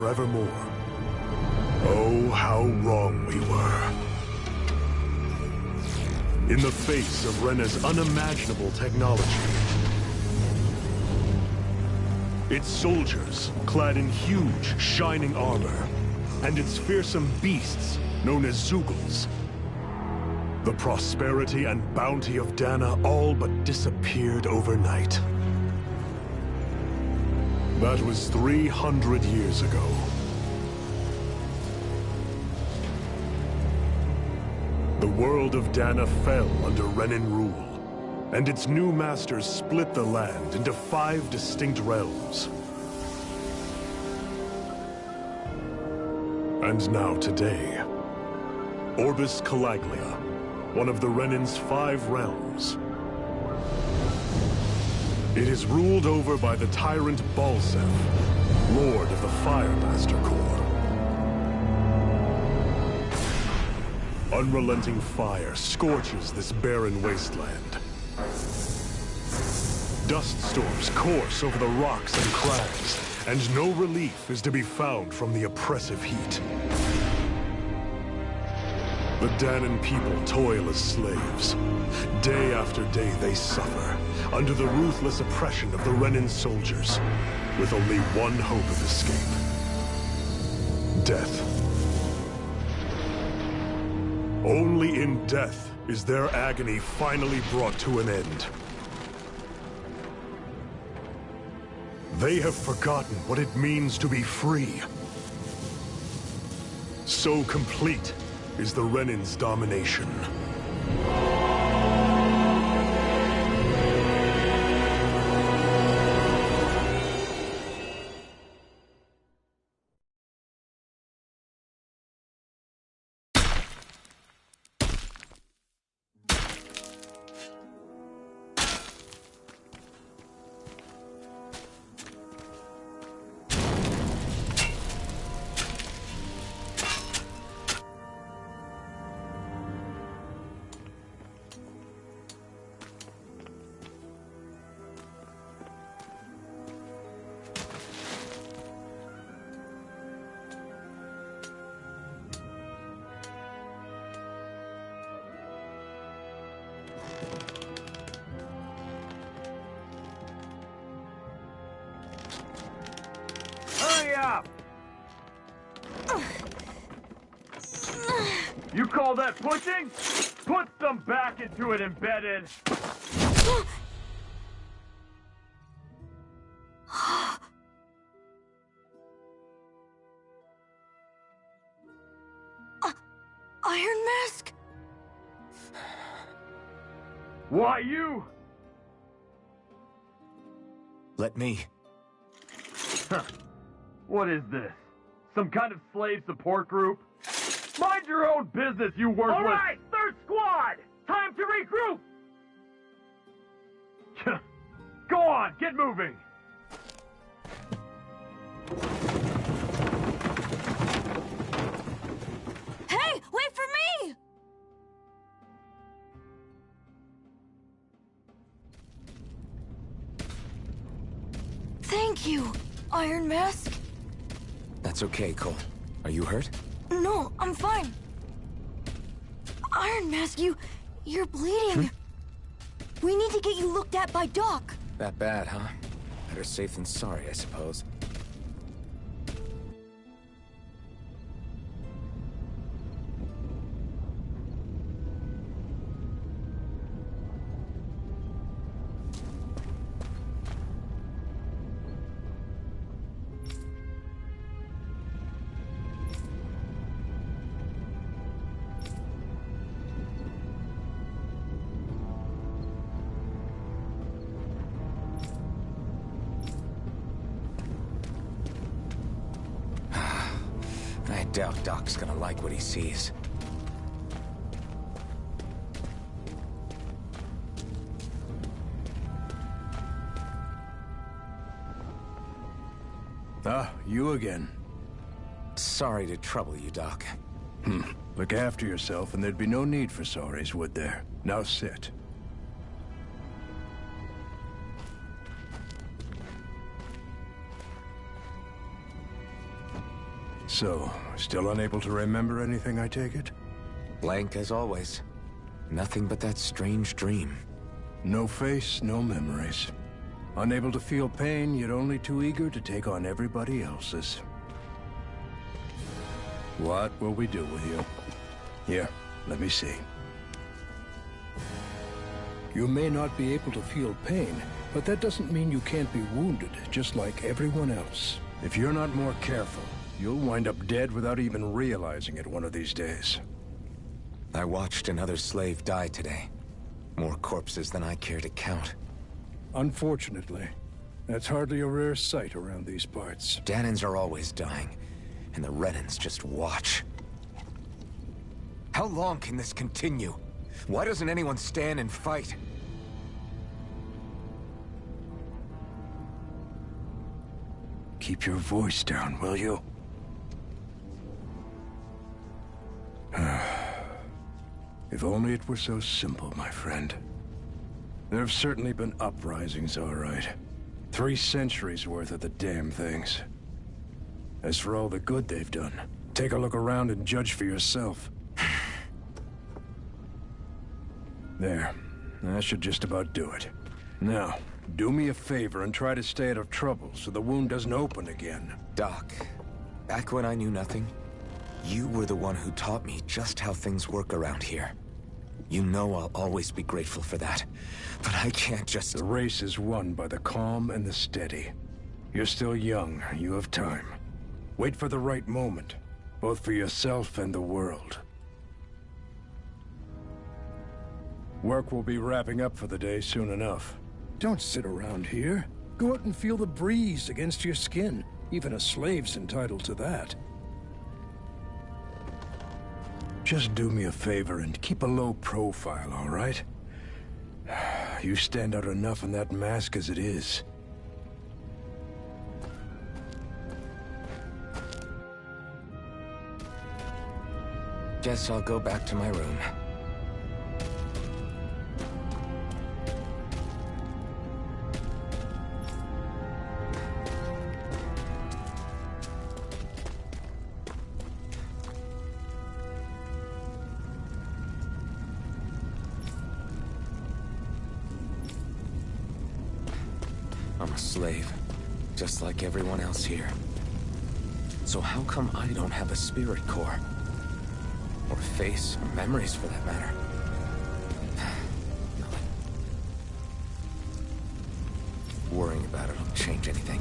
forevermore. Oh, how wrong we were. In the face of Rena's unimaginable technology, its soldiers clad in huge, shining armor, and its fearsome beasts known as Zeugles, the prosperity and bounty of Dana all but disappeared overnight. That was 300 years ago. The world of Dana fell under Renan rule, and its new masters split the land into 5 distinct realms. And now today, Orbis Calaglia, one of the Renan's 5 realms. It is ruled over by the tyrant Balsef, Lord of the Firemaster Corps. Unrelenting fire scorches this barren wasteland. Dust storms course over the rocks and crags, and no relief is to be found from the oppressive heat. The Danan people toil as slaves. Day after day they suffer, under the ruthless oppression of the Renan soldiers, with only one hope of escape: death. Only in death is their agony finally brought to an end. They have forgotten what it means to be free. So complete is the Renan's domination. You call that pushing? Put some back into it, embedded! Iron Mask? Why you? Let me. Huh. What is this? Some kind of slave support group? Mind your own business, you worthless— All right, third squad! Time to regroup! Go on, get moving! Hey, wait for me! Thank you, Iron Mask. That's okay, Cole. Are you hurt? No, I'm fine. Iron Mask, you're bleeding. We need to get you looked at by Doc. That bad, huh? Better safe than sorry, I suppose. I doubt Doc's gonna like what he sees. Ah, you again. Sorry to trouble you, Doc. Look after yourself and there'd be no need for sorries, would there? Now sit. So, still unable to remember anything, I take it? Blank as always. Nothing but that strange dream. No face, no memories. Unable to feel pain, yet only too eager to take on everybody else's. What will we do with you? Here, let me see. You may not be able to feel pain, but that doesn't mean you can't be wounded, just like everyone else. If you're not more careful, you'll wind up dead without even realizing it one of these days. I watched another slave die today. More corpses than I care to count. Unfortunately, that's hardly a rare sight around these parts. Danans are always dying, and the Renans just watch. How long can this continue? Why doesn't anyone stand and fight? Keep your voice down, will you? If only it were so simple, my friend. There have certainly been uprisings, all right. 3 centuries worth of the damn things. As for all the good they've done, take a look around and judge for yourself. There. That should just about do it. Now, do me a favor and try to stay out of trouble so the wound doesn't open again. Doc, back when I knew nothing, you were the one who taught me just how things work around here. You know I'll always be grateful for that, but I can't just... The race is won by the calm and the steady. You're still young, you have time. Wait for the right moment, both for yourself and the world. Work will be wrapping up for the day soon enough. Don't sit around here. Go out and feel the breeze against your skin. Even a slave's entitled to that. Just do me a favor and keep a low profile, all right? You stand out enough in that mask as it is. Guess I'll go back to my room. I'm a slave, just like everyone else here. So how come I don't have a spirit core? Or a face, or memories for that matter? Worrying about it won't change anything.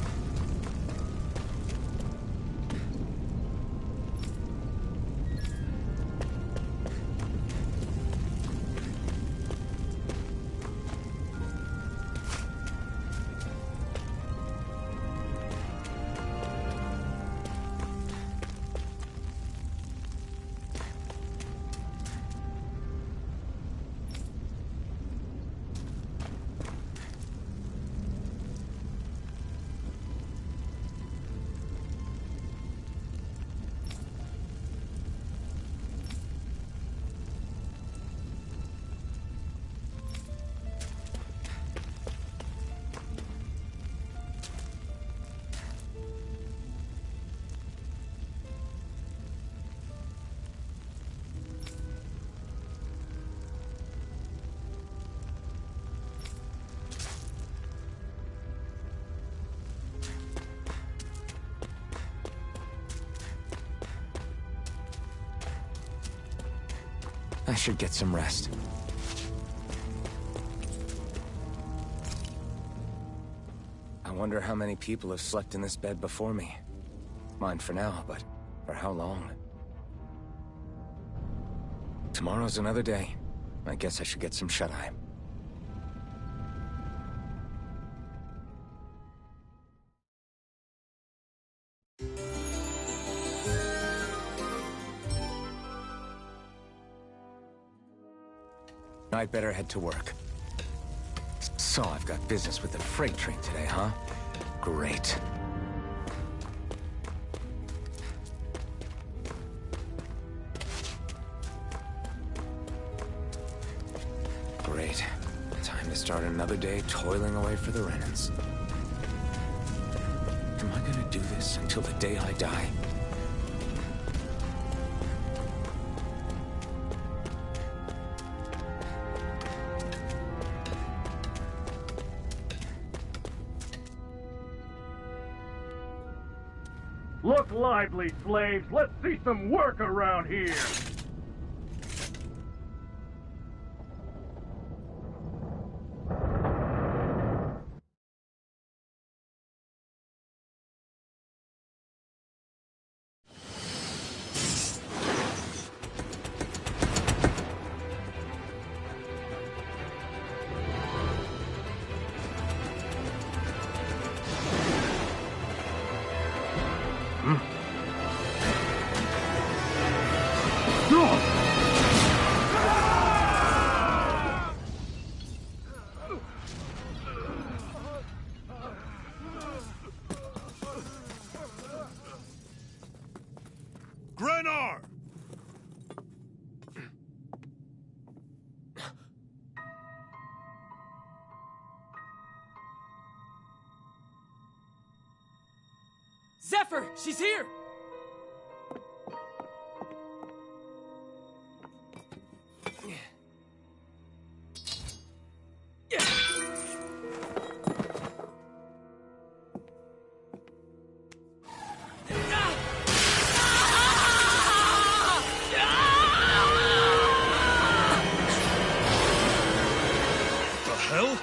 I should get some rest. I wonder how many people have slept in this bed before me. Mine for now, but for how long? Tomorrow's another day. I guess I should get some shut-eye. I'd better head to work. So I've got business with the freight train today, huh? Great. Great. Time to start another day toiling away for the Renans. Am I gonna do this until the day I die? Look lively, slaves. Let's see some work around here. Grenar! Zephyr! She's here! The hell?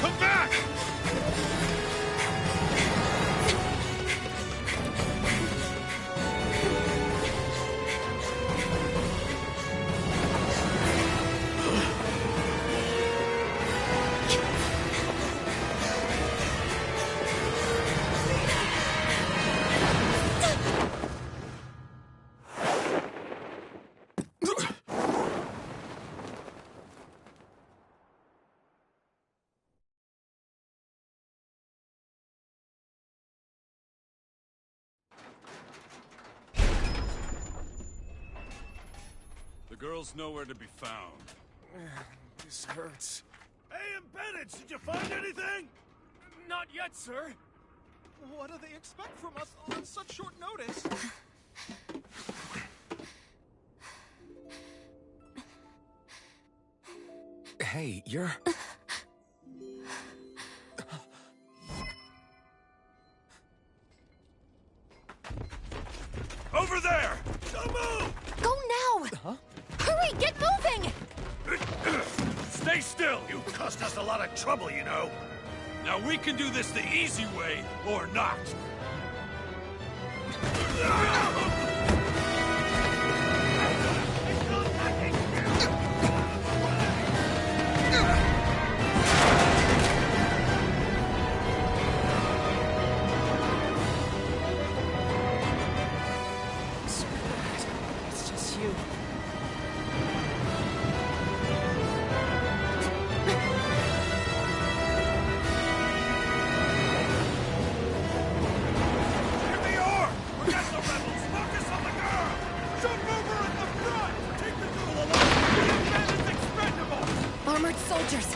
Come back! The girl's nowhere to be found. This hurts. Hey, Embedded, did you find anything? Not yet, sir. What do they expect from us on such short notice? Hey, you're... Over there! Don't move! Go now! Huh? Hurry, get moving! Stay still! You cost us a lot of trouble, you know. Now we can do this the easy way, or not. It's just you. Here they are! Forget the rebels! Focus on the girl! Jump over at the front! Take the girl along! The man is expendable! Armored soldiers!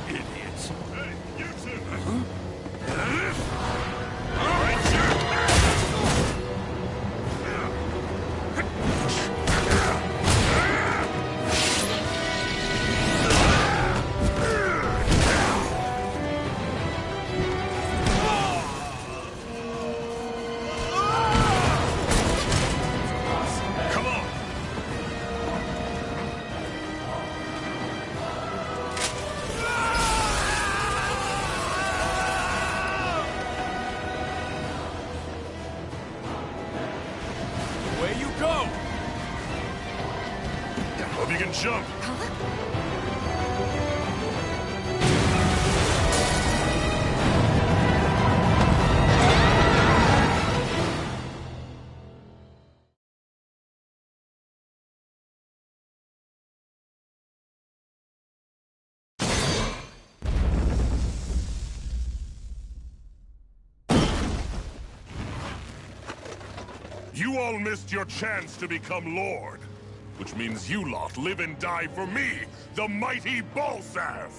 Idiots! Hey, you two! All right, sir! Come on! Away you go! Hope you can jump! You all missed your chance to become Lord. Which means you lot live and die for me, the mighty Balsath!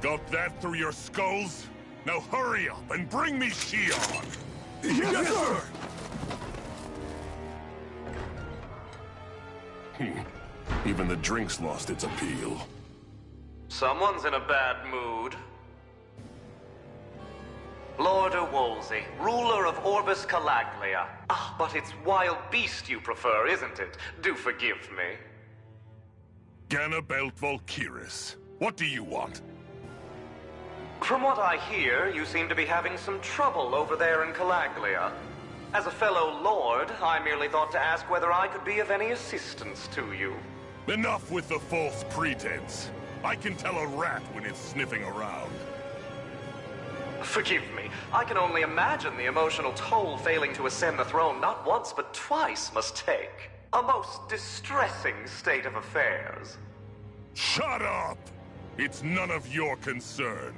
Got that through your skulls? Now hurry up and bring me Shion! Yes, sir! Even the drink's lost its appeal. Someone's in a bad mood. Lord Wolsey, ruler of Orbis Calaglia. Ah, but it's wild beast you prefer, isn't it? Do forgive me. Ganabelt Valkyris, what do you want? From what I hear, you seem to be having some trouble over there in Calaglia. As a fellow lord, I merely thought to ask whether I could be of any assistance to you. Enough with the false pretense. I can tell a rat when it's sniffing around. Forgive me. I can only imagine the emotional toll failing to ascend the throne not once but twice must take. A most distressing state of affairs. Shut up! It's none of your concern.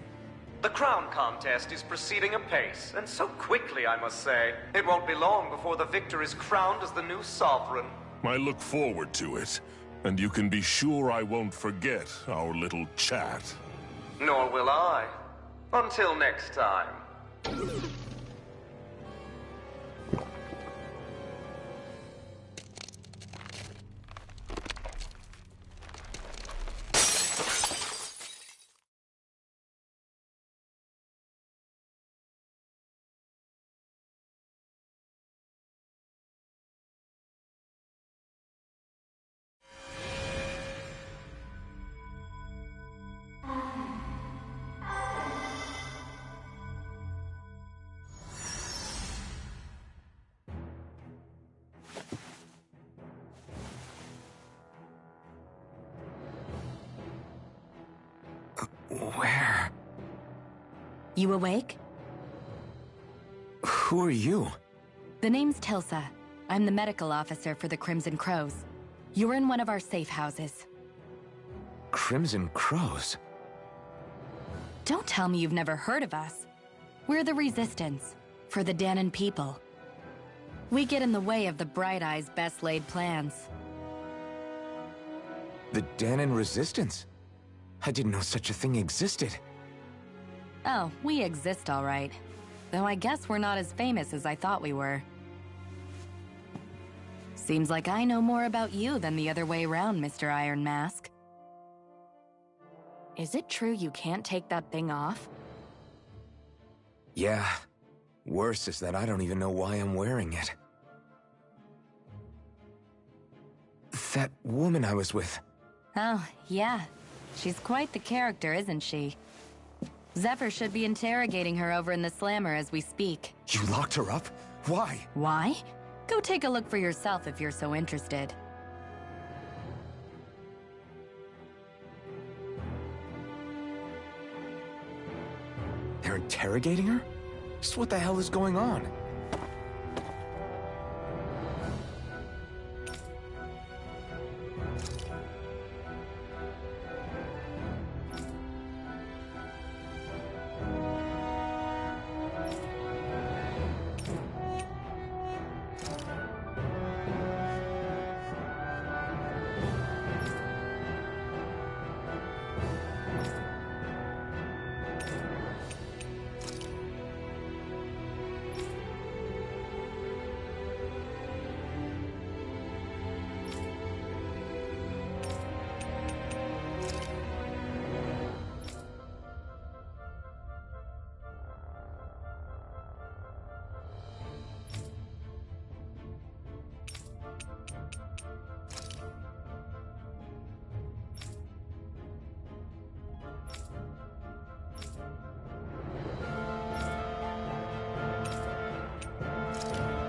The crown contest is proceeding apace, and so quickly, I must say. It won't be long before the victor is crowned as the new sovereign. I look forward to it, and you can be sure I won't forget our little chat. Nor will I. Until next time. Where? You awake? Who are you? The name's Tilsa. I'm the medical officer for the Crimson Crows. You're in one of our safe houses. Crimson Crows? Don't tell me you've never heard of us. We're the Resistance, for the Danon people. We get in the way of the Bright Eye's best-laid plans. The Danon Resistance? I didn't know such a thing existed. Oh, we exist all right. Though I guess we're not as famous as I thought we were. Seems like I know more about you than the other way around, Mr. Iron Mask. Is it true you can't take that thing off? Yeah. Worse is that I don't even know why I'm wearing it. That woman I was with. Oh, yeah. She's quite the character, isn't she? Zephyr should be interrogating her over in the Slammer as we speak. You locked her up? Why? Why? Go take a look for yourself if you're so interested. They're interrogating her? Just what the hell is going on?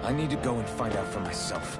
I need to go and find out for myself.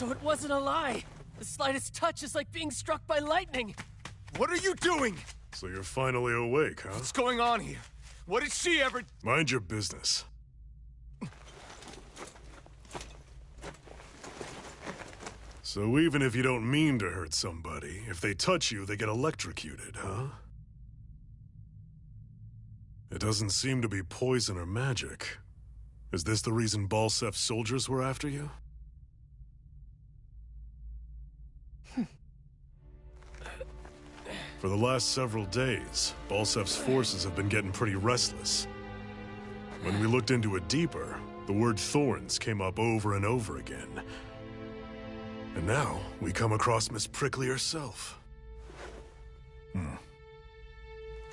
So it wasn't a lie. The slightest touch is like being struck by lightning. What are you doing? So you're finally awake, huh? What's going on here? What did she ever... Mind your business. So even if you don't mean to hurt somebody, if they touch you, they get electrocuted, huh? It doesn't seem to be poison or magic. Is this the reason Balsef's soldiers were after you? For the last several days, Balsef's forces have been getting pretty restless. When we looked into it deeper, the word thorns came up over and over again. And now, we come across Miss Prickly herself.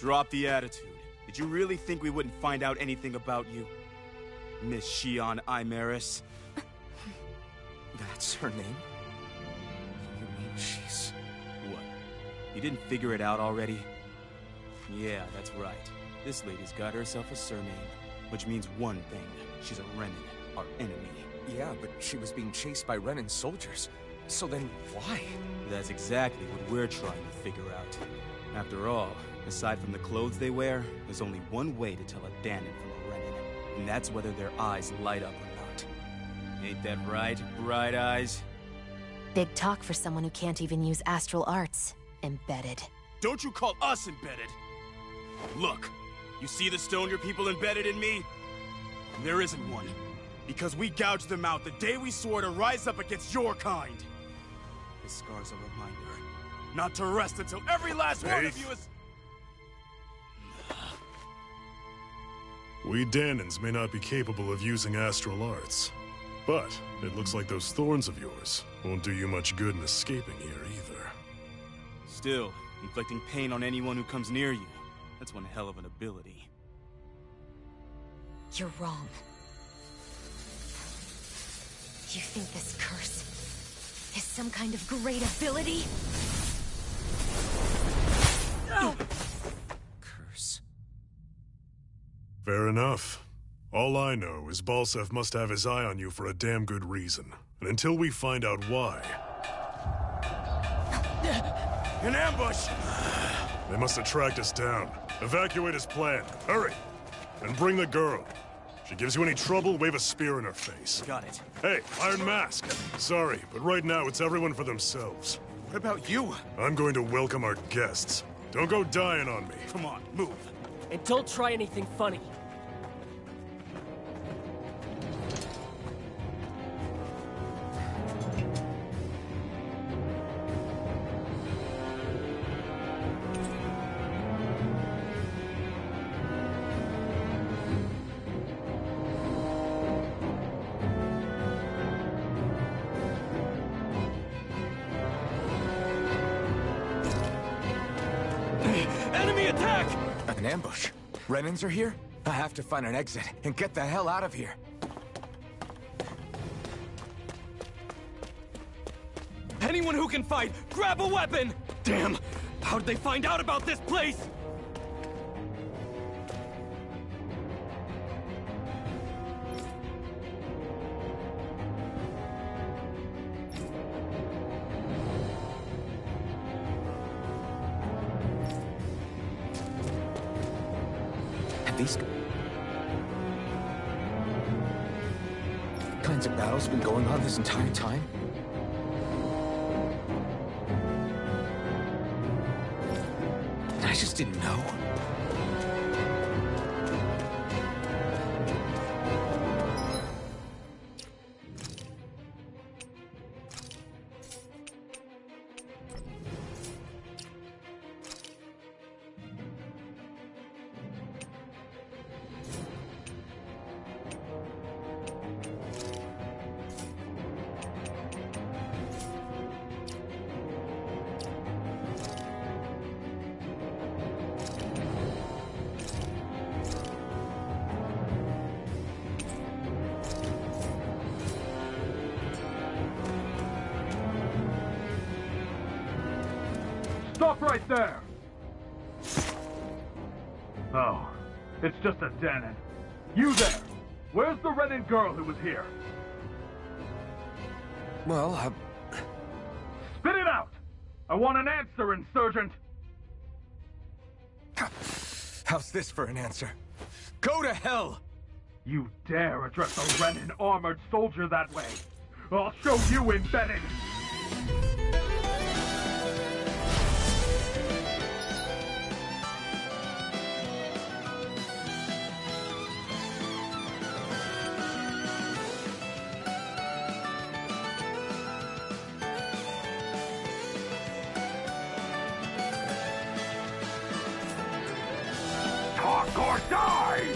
Drop the attitude. Did you really think we wouldn't find out anything about you? Miss Shion Imaris? That's her name? You mean she's... What? You didn't figure it out already? Yeah, that's right. This lady's got herself a surname, which means one thing. She's a Renin, our enemy. Yeah, but she was being chased by Renin soldiers. So then, why? That's exactly what we're trying to figure out. After all, aside from the clothes they wear, there's only one way to tell a Danon from a Renin, and that's whether their eyes light up or not. Ain't that right, Bright Eyes? Big talk for someone who can't even use astral arts. Embedded. Don't you call us embedded! Look, you see the stone your people embedded in me? There isn't one. Because we gouged them out the day we swore to rise up against your kind. This scar's a reminder not to rest until every last one of you is... We Danons may not be capable of using astral arts, but it looks like those thorns of yours won't do you much good in escaping here either. Still, inflicting pain on anyone who comes near you, that's one hell of an ability. You're wrong. You think this curse is some kind of great ability? No! Curse. Fair enough. All I know is Balsef must have his eye on you for a damn good reason. And until we find out why... An ambush! They must have tracked us down. Evacuate as planned. Hurry! And bring the girl. She gives you any trouble, wave a spear in her face. Got it. Hey, Iron Mask. Sorry, but right now it's everyone for themselves. What about you? I'm going to welcome our guests. Don't go dying on me. Come on, move. And don't try anything funny. Enemy attack! An ambush? Renins are here? I have to find an exit and get the hell out of here. Anyone who can fight, grab a weapon! Damn! How did they find out about this place? These kinds of battles been going on this entire time? I just didn't know. Stop right there! Oh, it's just a Danon. You there! Where's the Renin girl who was here? Well, Spit it out! I want an answer, Insurgent! How's this for an answer? Go to hell! You dare address a Renin armored soldier that way? I'll show you embedded! Talk or die!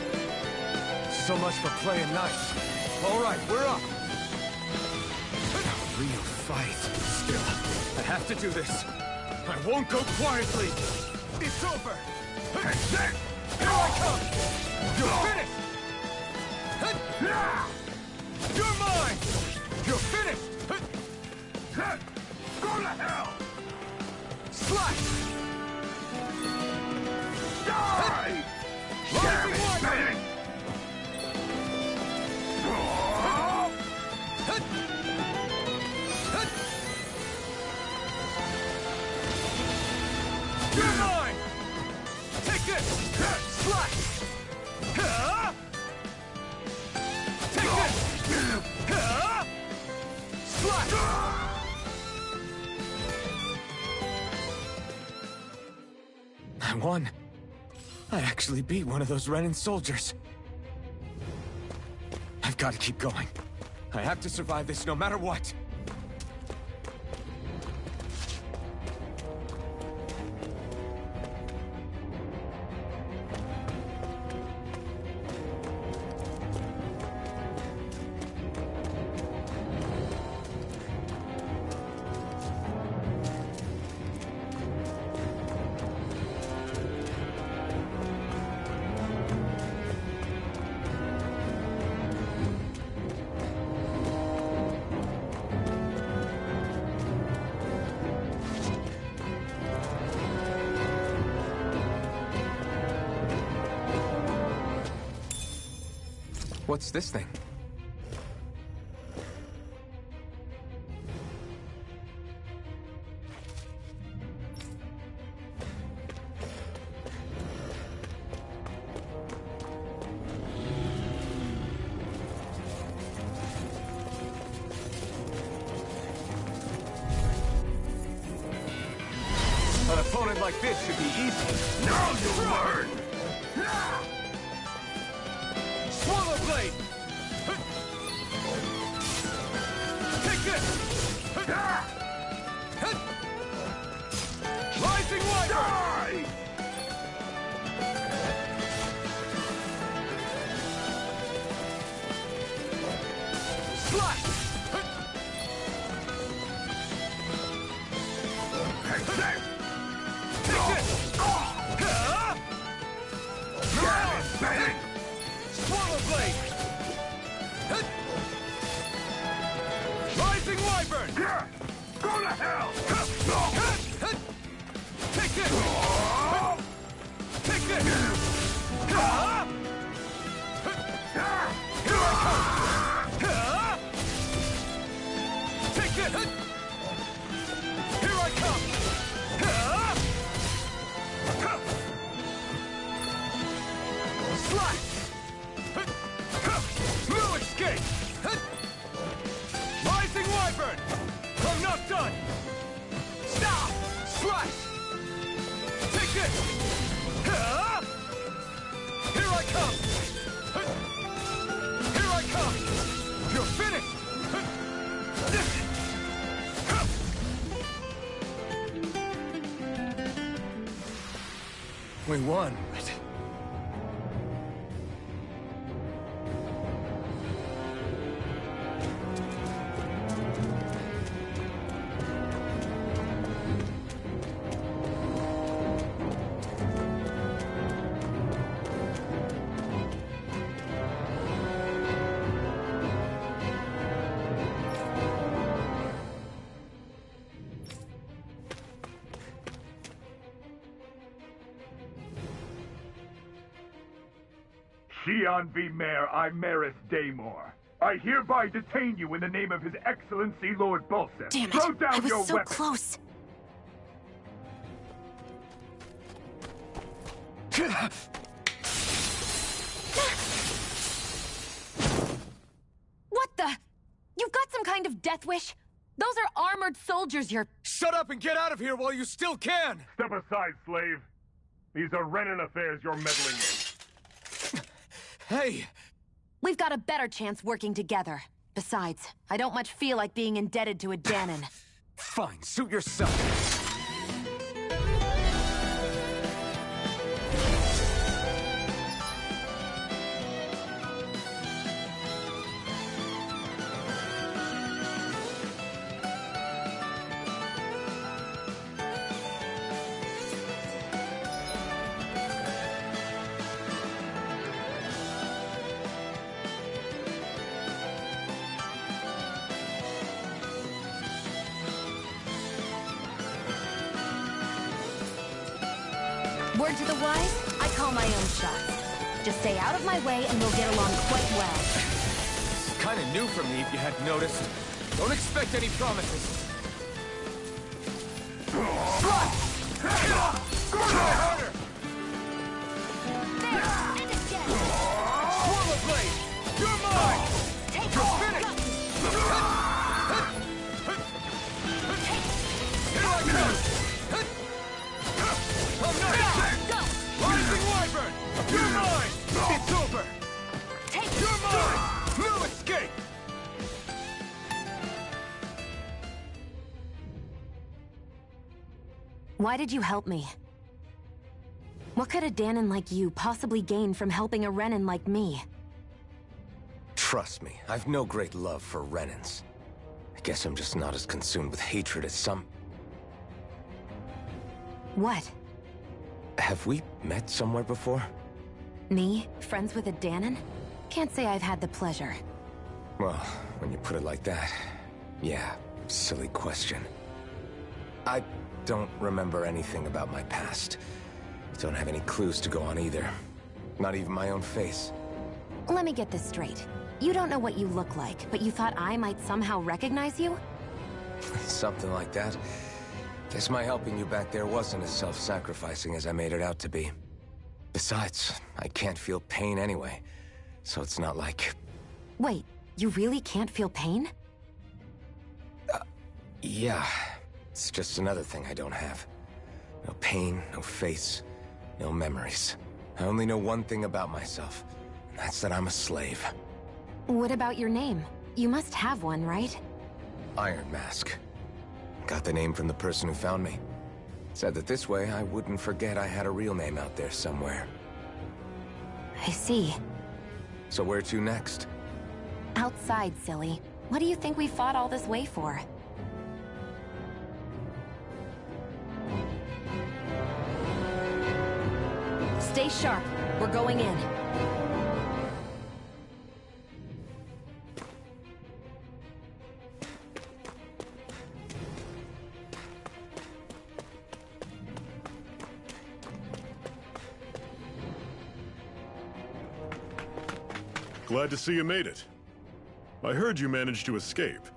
So much for playing nice. All right, we're up. A real fight. Still, I have to do this. I won't go quietly. It's over. Here I come. You're finished. You're mine. You're finished. Go to hell! Slash. Die! Rising Wyvern. You're mine! Take this! Slash! Take this! Slash! I won. I actually beat one of those Renin soldiers. I've got to keep going. I have to survive this no matter what. What's this thing? An opponent like this should be easy. Now you'll learn! Swallow blade! Take this! Rising Wyvern! Die! Slash! Take this! Take this! Get embedded! Swallow blade! Rising Wyvern! Go to hell! Take this! Take this! Here I come! Take this! Here I come! Slash! No escape! Rising Wyvern! I'm not done! Stop! Slash! Take this! Here I come! Here I come! You're finished! We won, but... Xian V. Mayor Imeris Daymore. I hereby detain you in the name of His Excellency Lord Balsam. Damn it! Throw down I was your so weapon. close. What the? You've got some kind of death wish? Those are armored soldiers you're... Shut up and get out of here while you still can! Step aside, slave. These are Renan affairs you're meddling in. Hey! We've got a better chance working together. Besides, I don't much feel like being indebted to a Danon. Fine, suit yourself. Word to the wise, I call my own shots. Just stay out of my way and we'll get along quite well. It's kind of new for me if you hadn't noticed. Don't expect any promises. Run! Harder! There! And again! Swallow blade! You're mine! Take You're off! finished! Here I come! I'm not Go! Rising Wyvern! You're mine! It's over! Take You're mine! No escape! Why did you help me? What could a Danon like you possibly gain from helping a Renan like me? Trust me, I've no great love for Renans. I guess I'm just not as consumed with hatred as some... What? Have we met somewhere before? Me? Friends with a Danon? Can't say I've had the pleasure. Well, when you put it like that, yeah, silly question. I don't remember anything about my past. Don't have any clues to go on either. Not even my own face. Let me get this straight. You don't know what you look like, but you thought I might somehow recognize you? Something like that. Guess my helping you back there wasn't as self-sacrificing as I made it out to be. Besides, I can't feel pain anyway, so it's not like... Wait, you really can't feel pain? Yeah. It's just another thing I don't have. No pain, no face, no memories. I only know one thing about myself, and that's that I'm a slave. What about your name? You must have one, right? Iron Mask. Got the name from the person who found me. Said that this way I wouldn't forget I had a real name out there somewhere. I see. So where to next? Outside, silly. What do you think we fought all this way for? Stay sharp. We're going in. Glad to see you made it. I heard you managed to escape,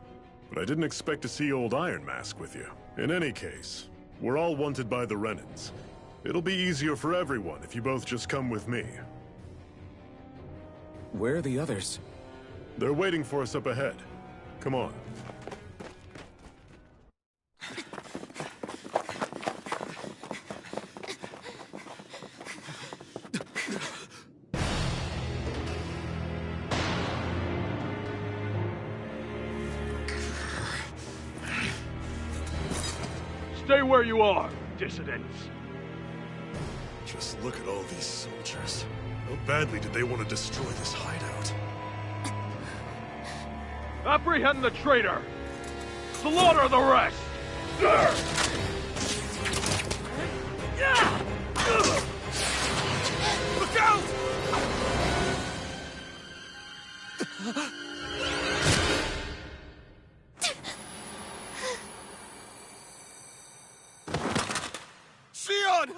but I didn't expect to see old Iron Mask with you. In any case, we're all wanted by the Renans. It'll be easier for everyone if you both just come with me. Where are the others? They're waiting for us up ahead. Come on. Stay where you are, dissidents. Just look at all these soldiers. How badly did they want to destroy this hideout? Apprehend the traitor! Slaughter the rest! Look out! Xion!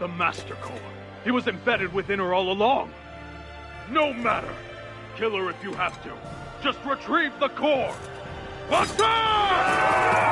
The Master Core. He was embedded within her all along. No matter. Kill her if you have to. Just retrieve the core. Attack!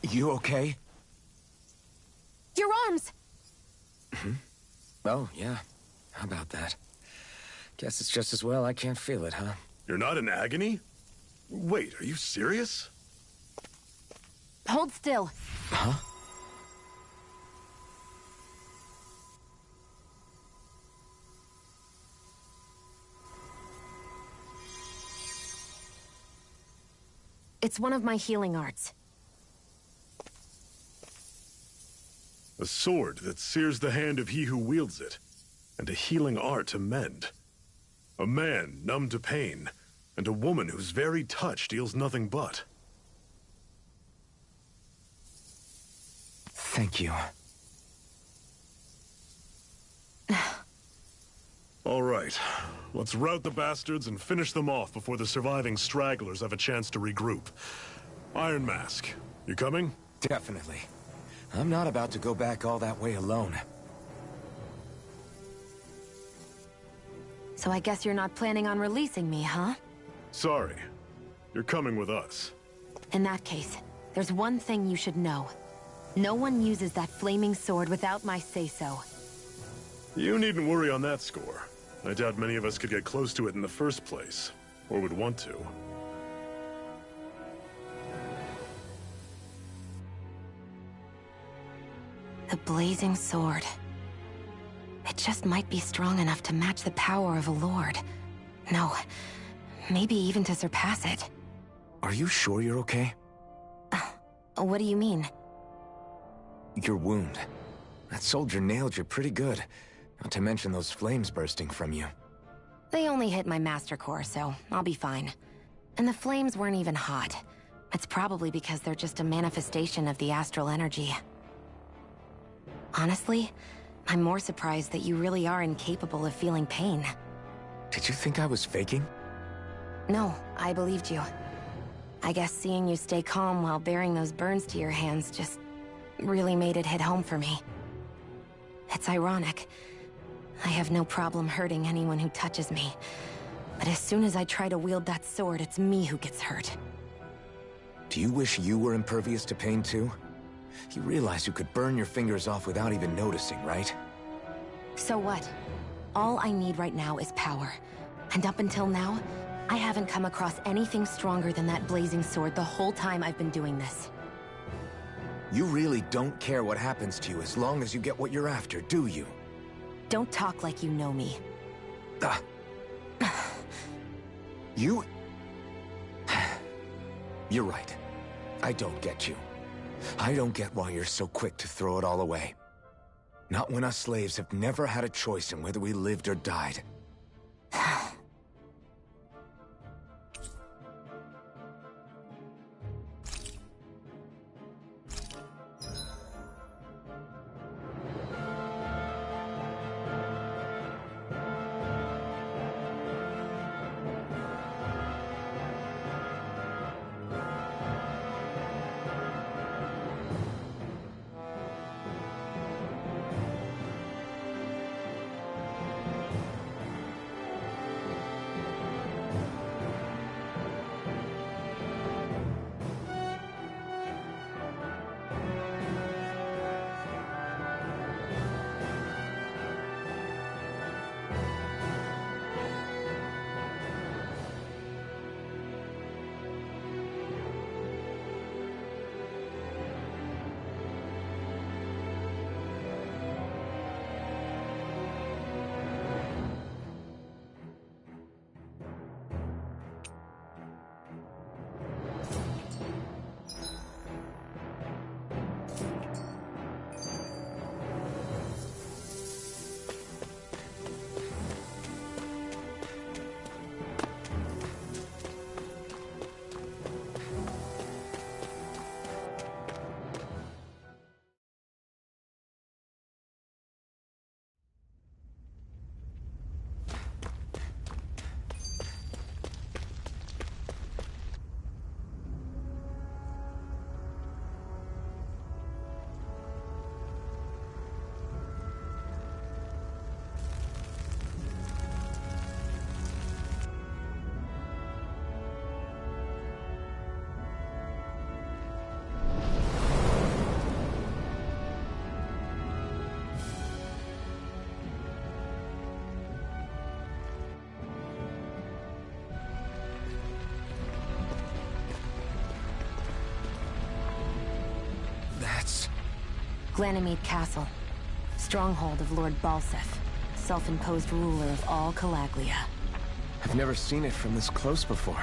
You okay? Your arms! Oh, yeah. How about that? Guess it's just as well I can't feel it, huh? You're not in agony? Wait, are you serious? Hold still. Huh? It's one of my healing arts. A sword that sears the hand of he who wields it, and a healing art to mend. A man numb to pain, and a woman whose very touch deals nothing but. Thank you. All right, let's rout the bastards and finish them off before the surviving stragglers have a chance to regroup. Iron Mask, you coming? Definitely. I'm not about to go back all that way alone. So I guess you're not planning on releasing me, huh? Sorry. You're coming with us. In that case, there's one thing you should know. No one uses that flaming sword without my say-so. You needn't worry on that score. I doubt many of us could get close to it in the first place, or would want to. The blazing sword. It just might be strong enough to match the power of a lord. No, maybe even to surpass it. Are you sure you're okay? What do you mean? Your wound. That soldier nailed you pretty good. Not to mention those flames bursting from you. They only hit my master core, so I'll be fine. And the flames weren't even hot. It's probably because they're just a manifestation of the astral energy. Honestly, I'm more surprised that you really are incapable of feeling pain. Did you think I was faking? No, I believed you. I guess seeing you stay calm while bearing those burns to your hands just really made it hit home for me. It's ironic. I have no problem hurting anyone who touches me. But as soon as I try to wield that sword, it's me who gets hurt. Do you wish you were impervious to pain too? You realize you could burn your fingers off without even noticing, right? So what? All I need right now is power. And up until now, I haven't come across anything stronger than that blazing sword the whole time I've been doing this. You really don't care what happens to you as long as you get what you're after, do you? Don't talk like you know me. You... You're right. I don't get you. I don't get why you're so quick to throw it all away. Not when us slaves have never had a choice in whether we lived or died. Ganymede Castle. Stronghold of Lord Balsef, self-imposed ruler of all Calaglia. I've never seen it from this close before.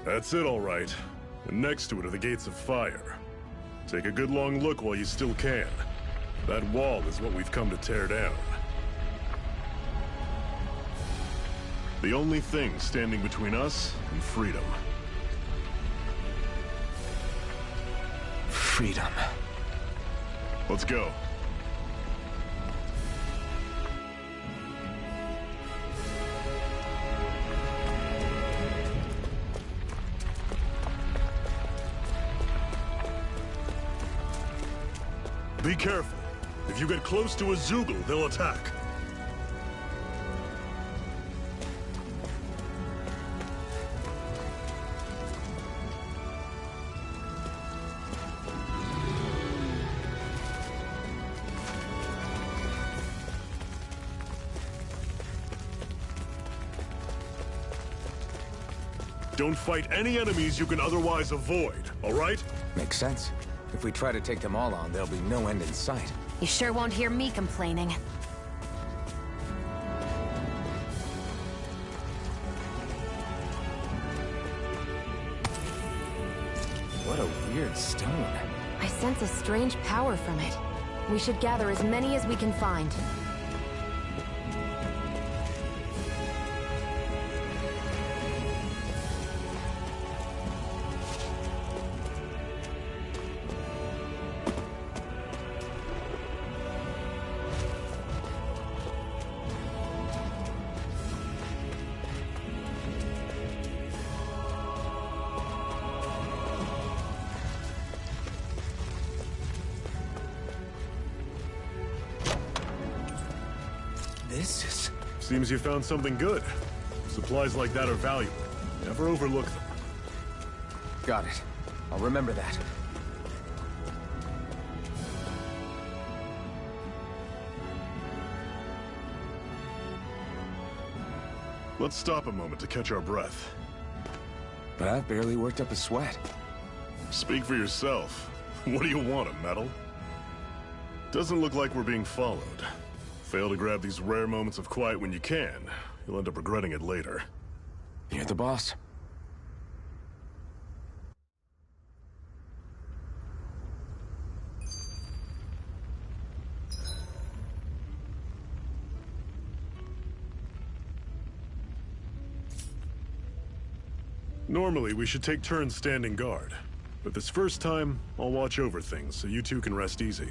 That's it, all right. And next to it are the Gates of Fire. Take a good long look while you still can. That wall is what we've come to tear down. The only thing standing between us and freedom. Freedom. Let's go. Be careful. If you get close to a Zoogle, they'll attack. Don't fight any enemies you can otherwise avoid, all right? Makes sense. If we try to take them all on, there'll be no end in sight. You sure won't hear me complaining. What a weird stone. I sense a strange power from it. We should gather as many as we can find. This is... Seems you found something good. Supplies like that are valuable. Never overlook them. Got it. I'll remember that. Let's stop a moment to catch our breath. But I've barely worked up a sweat. Speak for yourself. What do you want, a medal? Doesn't look like we're being followed. Fail to grab these rare moments of quiet when you can, you'll end up regretting it later. You're the boss. Normally, we should take turns standing guard. But this first time, I'll watch over things so you two can rest easy.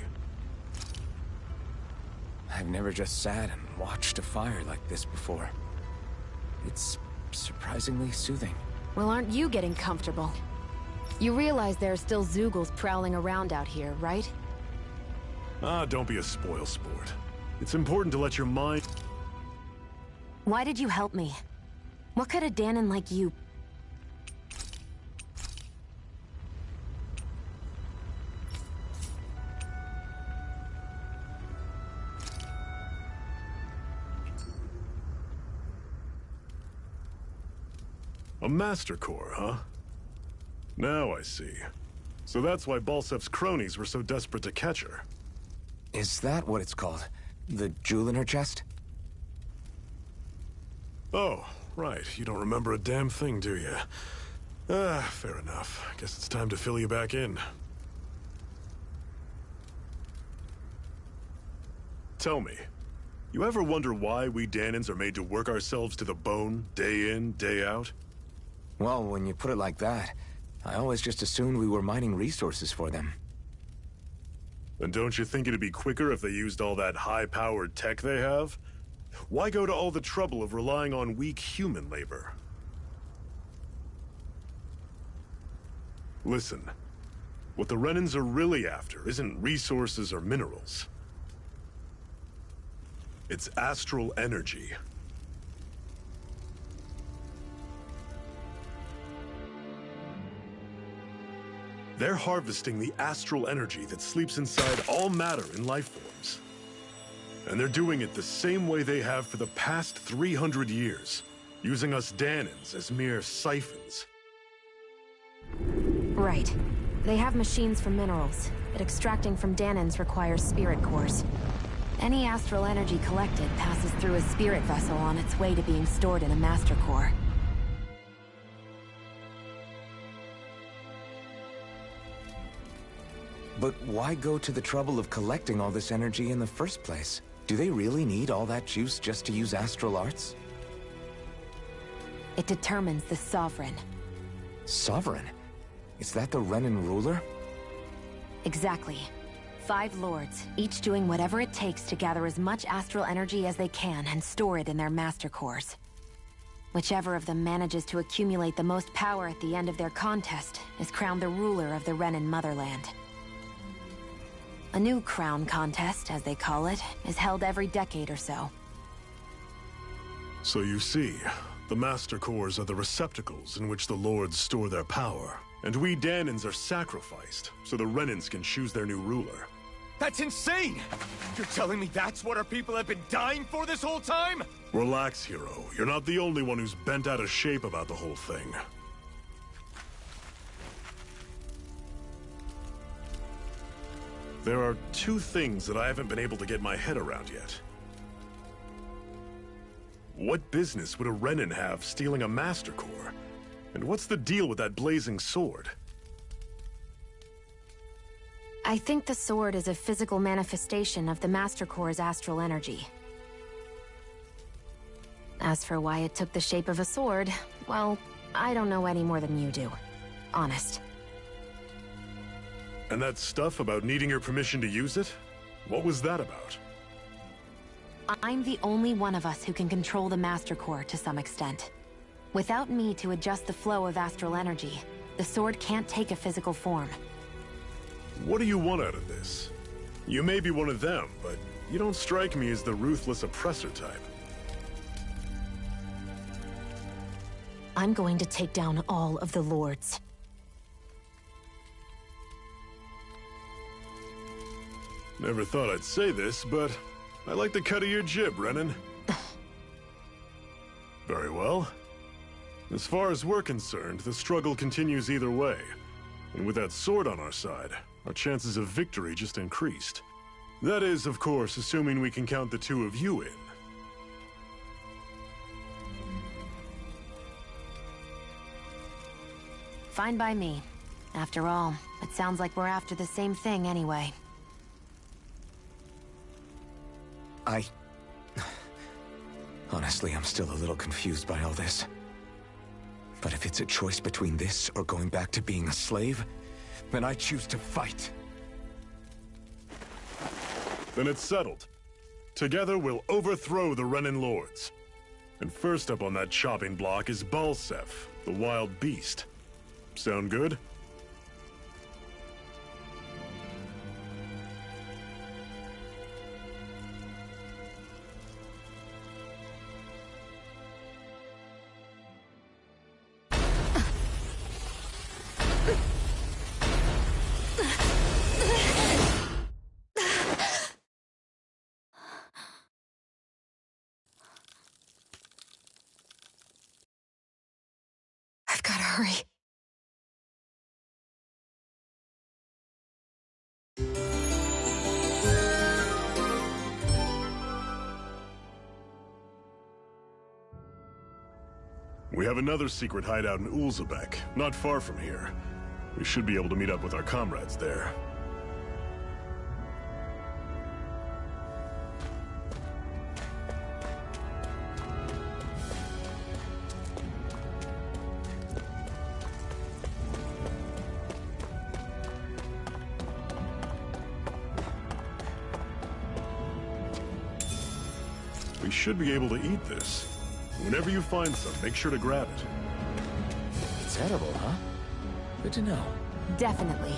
I've never just sat and watched a fire like this before. It's surprisingly soothing. Well, aren't you getting comfortable? You realize there are still Zoogles prowling around out here, right? Ah, don't be a spoil sport. It's important to let your mind... Why did you help me? What could a Danon like you... A Master Core, huh? Now I see. So that's why Balsef's cronies were so desperate to catch her. Is that what it's called? The jewel in her chest? Oh, right. You don't remember a damn thing, do you? Ah, fair enough. Guess it's time to fill you back in. Tell me, you ever wonder why we Danons are made to work ourselves to the bone, day in, day out? Well, when you put it like that, I always just assumed we were mining resources for them. And don't you think it'd be quicker if they used all that high-powered tech they have? Why go to all the trouble of relying on weak human labor? Listen, what the Renans are really after isn't resources or minerals. It's astral energy. They're harvesting the astral energy that sleeps inside all matter in life forms. And they're doing it the same way they have for the past 300 years, using us Danons as mere siphons. Right. They have machines for minerals, but extracting from Danans requires spirit cores. Any astral energy collected passes through a spirit vessel on its way to being stored in a master core. But why go to the trouble of collecting all this energy in the first place? Do they really need all that juice just to use astral arts? It determines the Sovereign. Sovereign? Is that the Renan ruler? Exactly. 5 lords, each doing whatever it takes to gather as much astral energy as they can and store it in their master cores. Whichever of them manages to accumulate the most power at the end of their contest is crowned the ruler of the Renan motherland. A new crown contest, as they call it, is held every decade or so. So you see, the Master Cores are the receptacles in which the Lords store their power. And we Danans are sacrificed, so the Renans can choose their new ruler. That's insane! You're telling me that's what our people have been dying for this whole time? Relax, hero. You're not the only one who's bent out of shape about the whole thing. There are 2 things that I haven't been able to get my head around yet. What business would a Renan have stealing a Master Core? And what's the deal with that blazing sword? I think the sword is a physical manifestation of the Master Core's astral energy. As for why it took the shape of a sword, well, I don't know any more than you do. Honest. And that stuff about needing your permission to use it? What was that about? I'm the only one of us who can control the Master Core to some extent. Without me to adjust the flow of astral energy, the sword can't take a physical form. What do you want out of this? You may be one of them, but you don't strike me as the ruthless oppressor type. I'm going to take down all of the lords. Never thought I'd say this, but I like the cut of your jib, Renan. Very well. As far as we're concerned, the struggle continues either way. And with that sword on our side, our chances of victory just increased. That is, of course, assuming we can count the 2 of you in. Fine by me. After all, it sounds like we're after the same thing anyway. Honestly, I'm still a little confused by all this. But if it's a choice between this or going back to being a slave, then I choose to fight. Then it's settled. Together we'll overthrow the Renan Lords. And first up on that chopping block is Balsef, the wild beast. Sound good? I've gotta hurry. We have another secret hideout in Ulzebek, not far from here. We should be able to meet up with our comrades there. We should be able to eat this. Whenever you find some, make sure to grab it. It's edible, huh? Good to know. Definitely.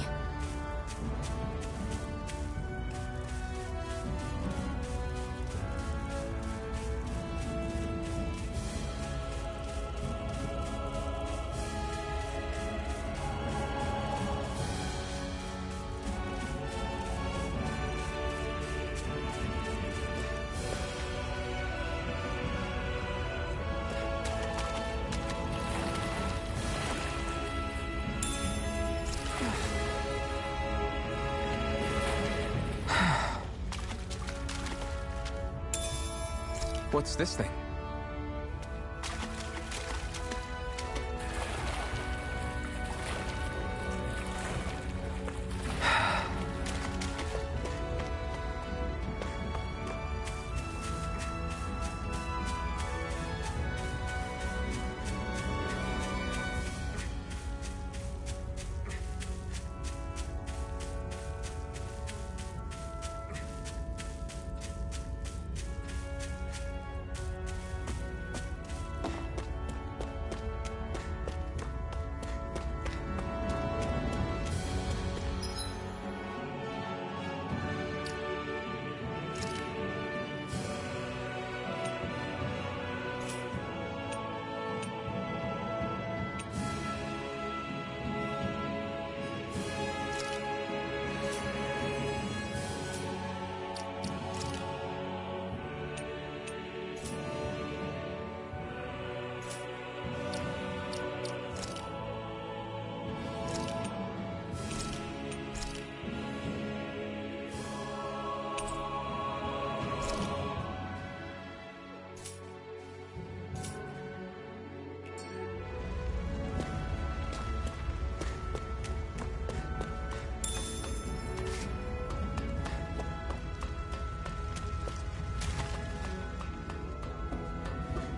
What's this thing?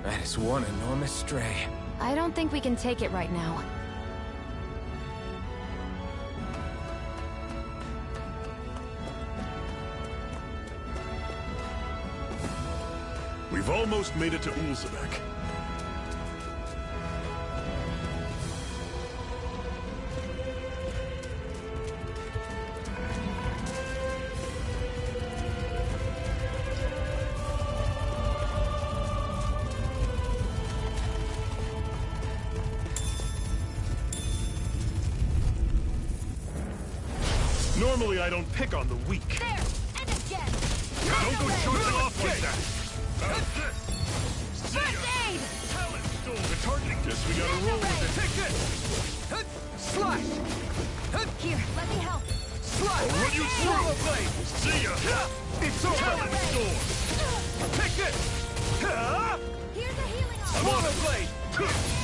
That is one enormous stray. I don't think we can take it right now. We've almost made it to Ulzebek. Normally, I don't pick on the weak. There! And again! Don't go charging off like that! How's this? See ya! Aid! Talent stole the targeting. Guess we gotta roll with it. Take this! Slash! Here, let me help. Slash! I'll run you Swallow through! blade! See ya! It's over! Talent storm! Take this! Here's a healing arm. Swallow blade!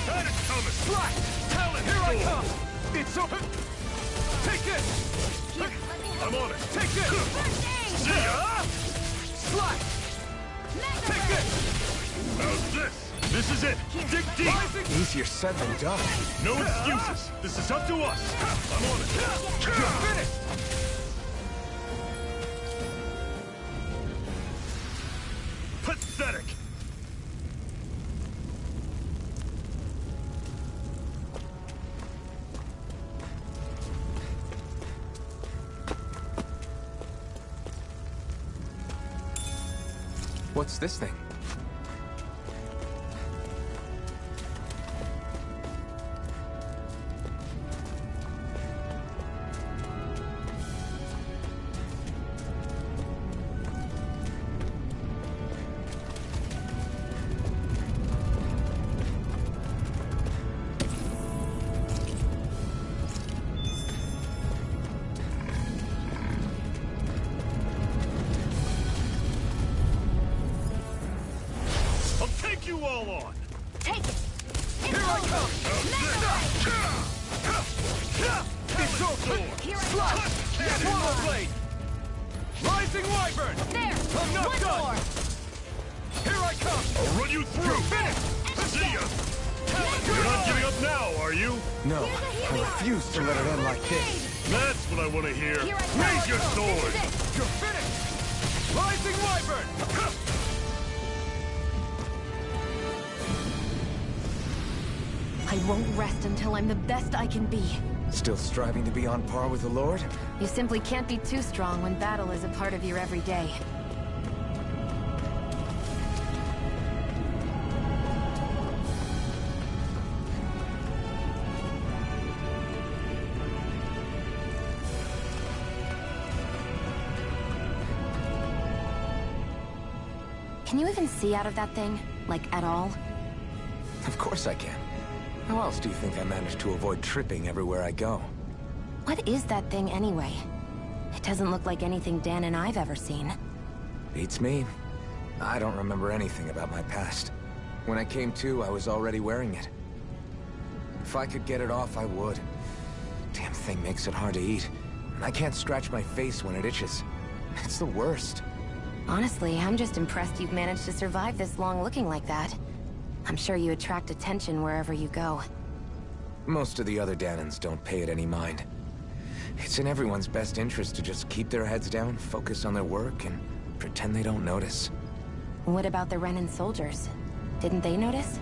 Had it coming! Slash! Talent Here I storm! come! It's over! Take this! Here, let me help. I'm on it! Take this! First aid! See ya! Slash! Mega Take ray! this! How's this? This is it! Dig deep! Rising! Easier said than done. No excuses! This is up to us! I'm on it! You're finished! Pathetic! What's this thing? You all on! Take it! Here I come! It's over! Here I Slash! Swallow blade! Rising wyvern! There! I'm not One done! more! Here I come! I'll run you through! Finish! See ya! You're not giving up now, are you? No, I refuse to let it end like this. That's what I want to hear! Here I come. Raise your sword! This is it. You're finished! Rising wyvern! I won't rest until I'm the best I can be. Still striving to be on par with the Lord? You simply can't be too strong when battle is a part of your everyday. Can you even see out of that thing? Like, at all? Of course I can. How else do you think I managed to avoid tripping everywhere I go? What is that thing anyway? It doesn't look like anything Dan and I've ever seen. Beats me. I don't remember anything about my past. When I came to, I was already wearing it. If I could get it off, I would. Damn thing makes it hard to eat. And I can't scratch my face when it itches. It's the worst. Honestly, I'm just impressed you've managed to survive this long looking like that. I'm sure you attract attention wherever you go. Most of the other Danans don't pay it any mind. It's in everyone's best interest to just keep their heads down, focus on their work, and pretend they don't notice. What about the Renan soldiers? Didn't they notice?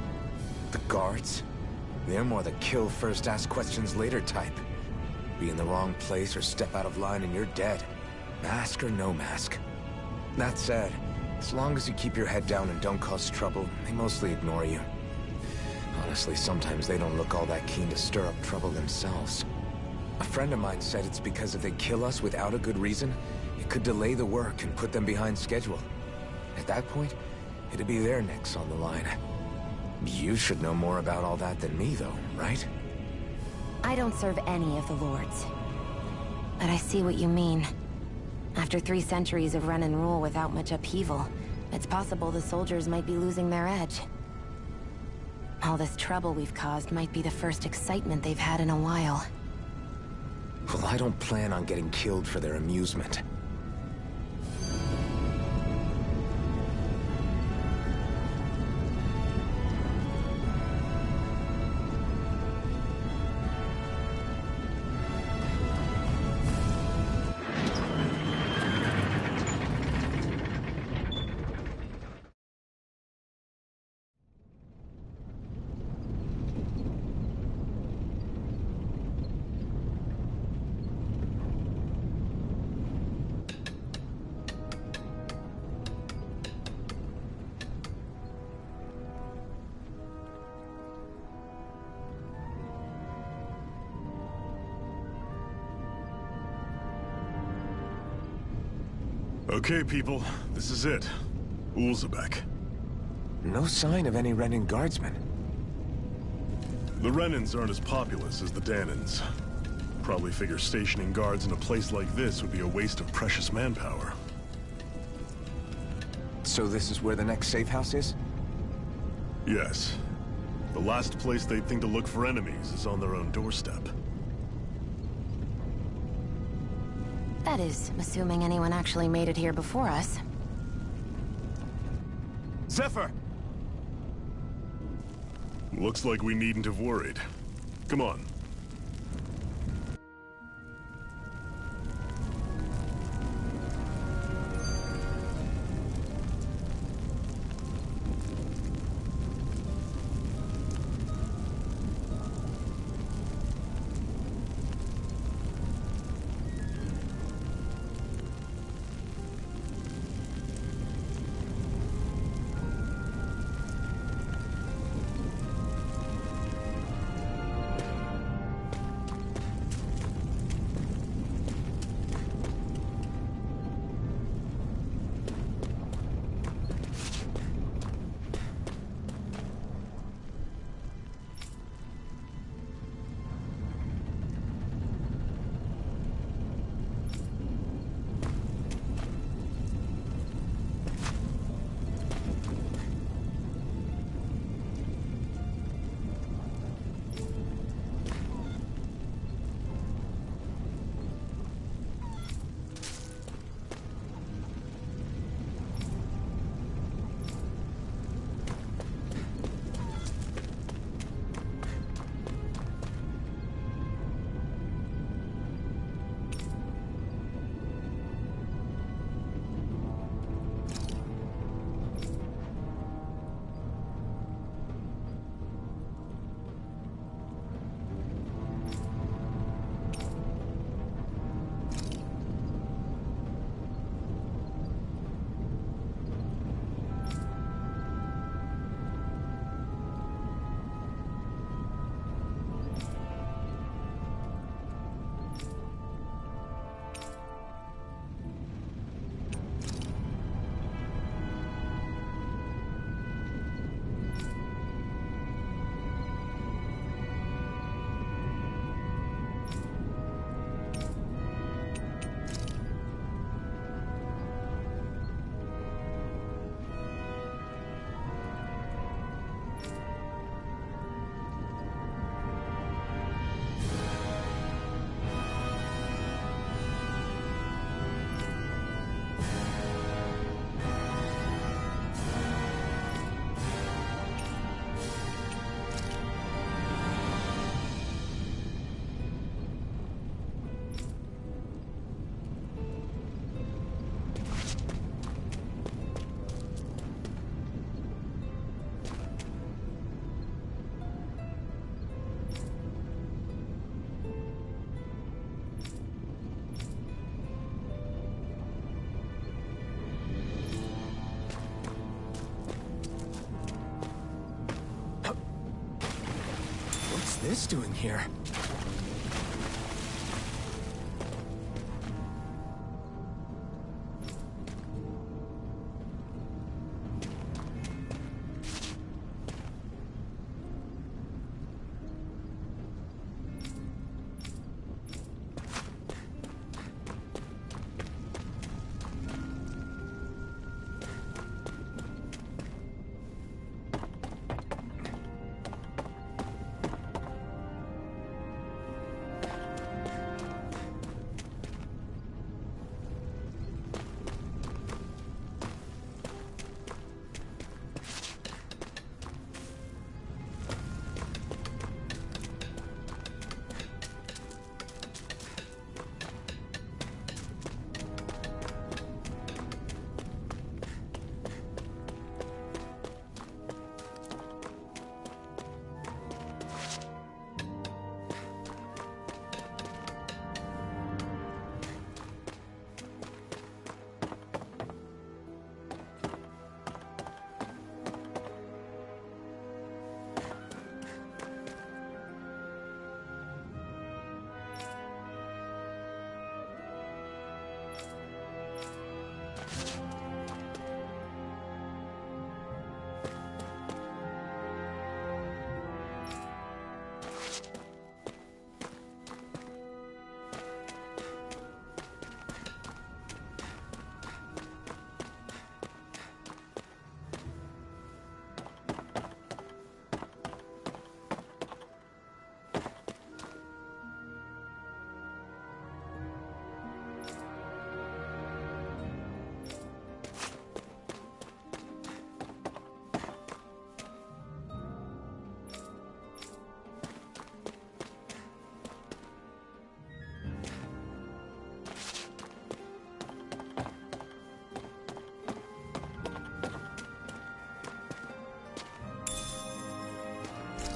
The guards? They're more the kill first, ask questions later type. Be in the wrong place or step out of line and you're dead. Mask or no mask. That said, as long as you keep your head down and don't cause trouble, they mostly ignore you. Honestly, sometimes they don't look all that keen to stir up trouble themselves. A friend of mine said it's because if they kill us without a good reason, it could delay the work and put them behind schedule. At that point, it'd be their necks on the line. You should know more about all that than me, though, right? I don't serve any of the lords. But I see what you mean. After 3 centuries of Renan rule without much upheaval, it's possible the soldiers might be losing their edge. All this trouble we've caused might be the first excitement they've had in a while. Well, I don't plan on getting killed for their amusement. Okay, people, this is it. Ulzebek. No sign of any Renan guardsmen. The Renans aren't as populous as the Danans. Probably figure stationing guards in a place like this would be a waste of precious manpower. So this is where the next safe house is? Yes. The last place they'd think to look for enemies is on their own doorstep. That is, assuming anyone actually made it here before us. Zephyr! Looks like we needn't have worried. Come on. this doing here?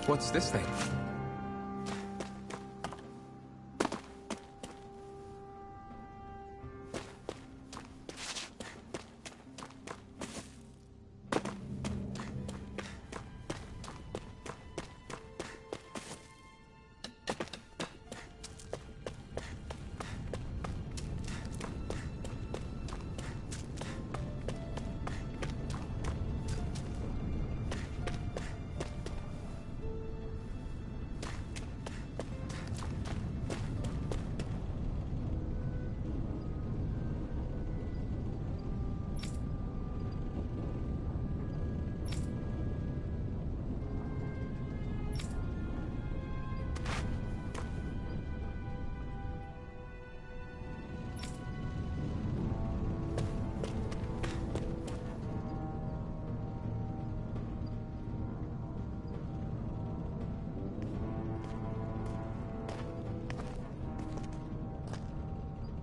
What's this thing?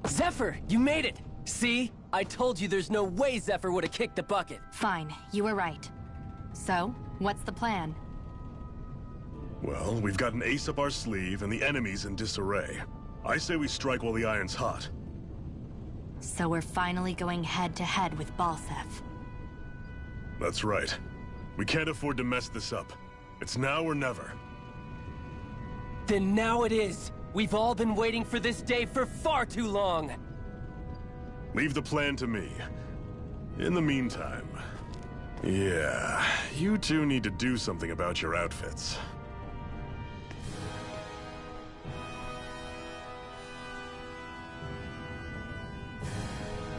Zephyr, you made it! See? I told you there's no way Zephyr would have kicked the bucket. Fine, you were right. So, what's the plan? Well, we've got an ace up our sleeve and the enemy's in disarray. I say we strike while the iron's hot. So we're finally going head-to-head with Balseph. That's right. We can't afford to mess this up. It's now or never. Then now it is! We've all been waiting for this day for far too long! Leave the plan to me. In the meantime... yeah, you two need to do something about your outfits.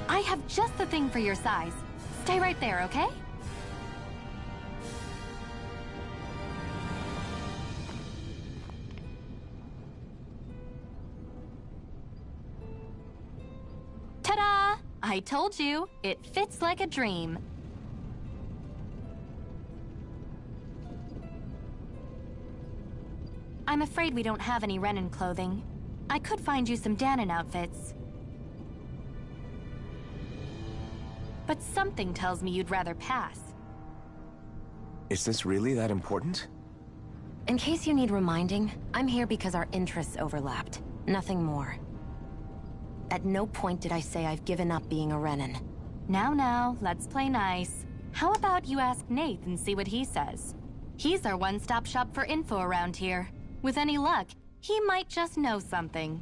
I have just the thing for your size. Stay right there, okay? Ta-da! I told you, it fits like a dream. I'm afraid we don't have any Renin clothing. I could find you some Danon outfits. But something tells me you'd rather pass. Is this really that important? In case you need reminding, I'm here because our interests overlapped. Nothing more. At no point did I say I've given up being a Renin. Now, let's play nice. How about you ask Nath and see what he says? He's our one-stop shop for info around here. With any luck, he might just know something.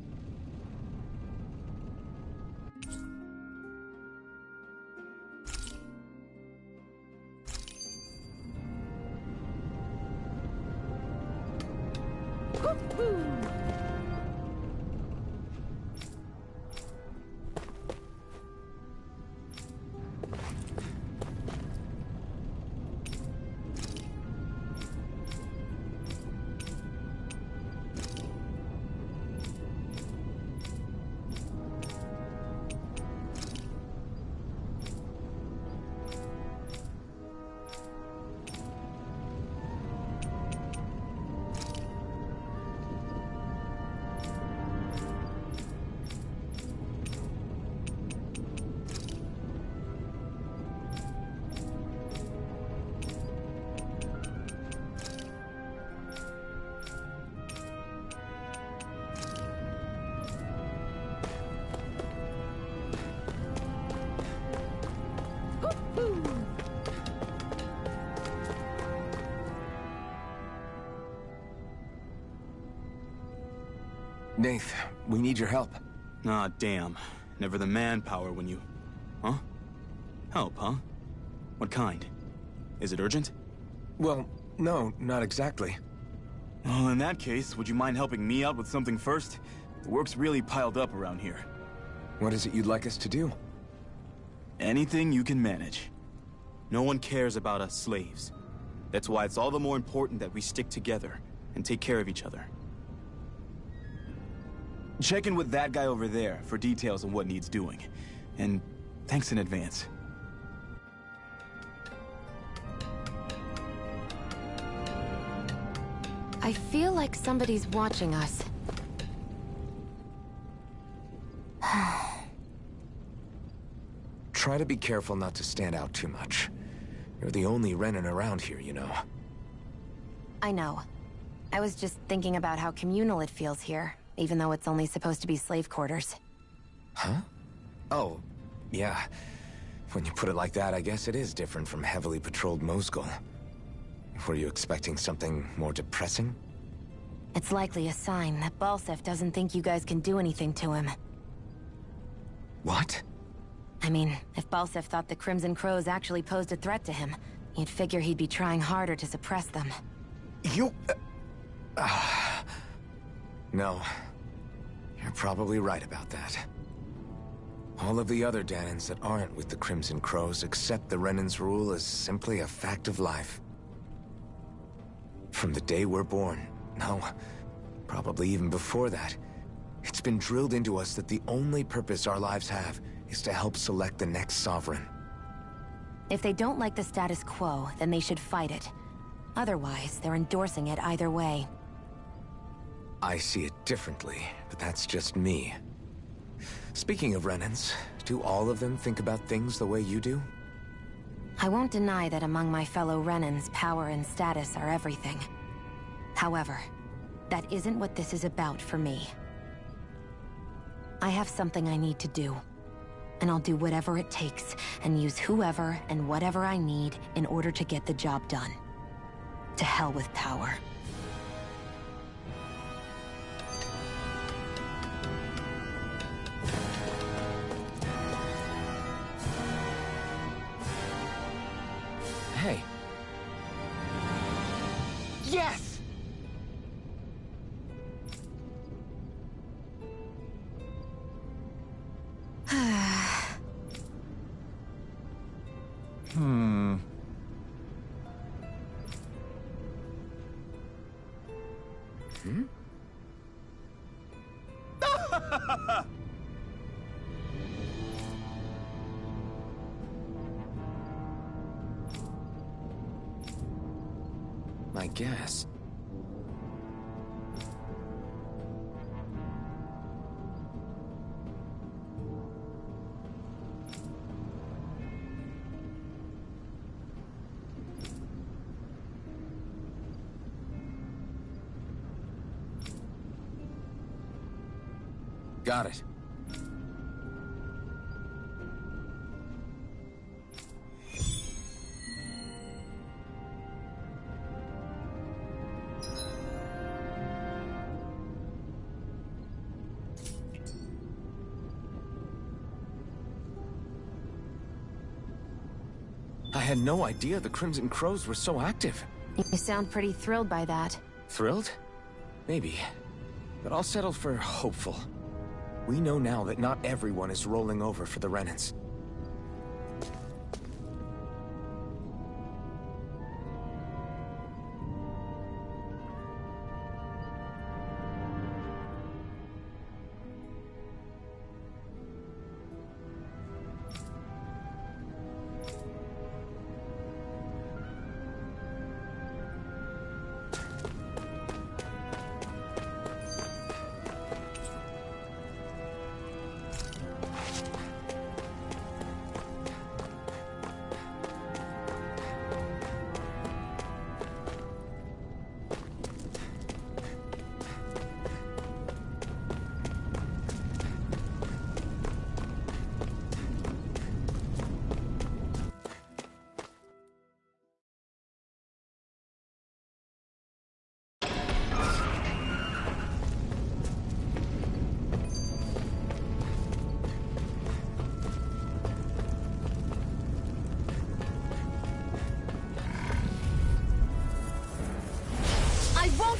Nath, we need your help. Ah, damn. Never the manpower when you... Huh? Help, huh? What kind? Is it urgent? Well, no, not exactly. Well, in that case, would you mind helping me out with something first? The work's really piled up around here. What is it you'd like us to do? Anything you can manage. No one cares about us slaves. That's why it's all the more important that we stick together and take care of each other. Check in with that guy over there for details on what needs doing. And thanks in advance. I feel like somebody's watching us. Try to be careful not to stand out too much. You're the only Renin around here, you know. I know. I was just thinking about how communal it feels here, even though it's only supposed to be slave quarters. Huh? Oh, yeah. When you put it like that, I guess it is different from heavily patrolled Mosgul. Were you expecting something more depressing? It's likely a sign that Balsef doesn't think you guys can do anything to him. What? I mean, if Balsef thought the Crimson Crows actually posed a threat to him, you'd figure he'd be trying harder to suppress them. You... No. You're probably right about that. All of the other Danans that aren't with the Crimson Crows accept the Renin's rule as simply a fact of life. From the day we're born, no, probably even before that, it's been drilled into us that the only purpose our lives have is to help select the next sovereign. If they don't like the status quo, then they should fight it. Otherwise, they're endorsing it either way. I see it differently, but that's just me. Speaking of Renins, do all of them think about things the way you do? I won't deny that among my fellow Renins, power and status are everything. However, that isn't what this is about for me. I have something I need to do. And I'll do whatever it takes, and use whoever and whatever I need in order to get the job done. To hell with power. Hey. Yes! Hmm. Hmm? I guess. Got it. had no idea the Crimson Crows were so active. You sound pretty thrilled by that. Thrilled? Maybe. But I'll settle for hopeful. We know now that not everyone is rolling over for the Renans.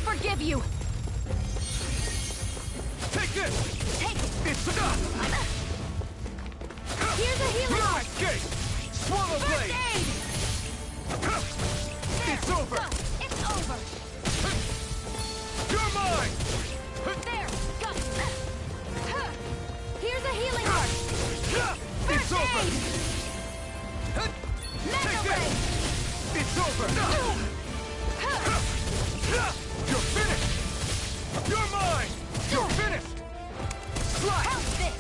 Forgive you! Take this! Take it! It's enough! Here's a healing heart! Escape! Swallow blade! It's over! It's over! You're mine! There! Go! Here's a healing heart! It's over! Mega ray! It's over! You're finished! You're mine! You're finished! Slide! How's this?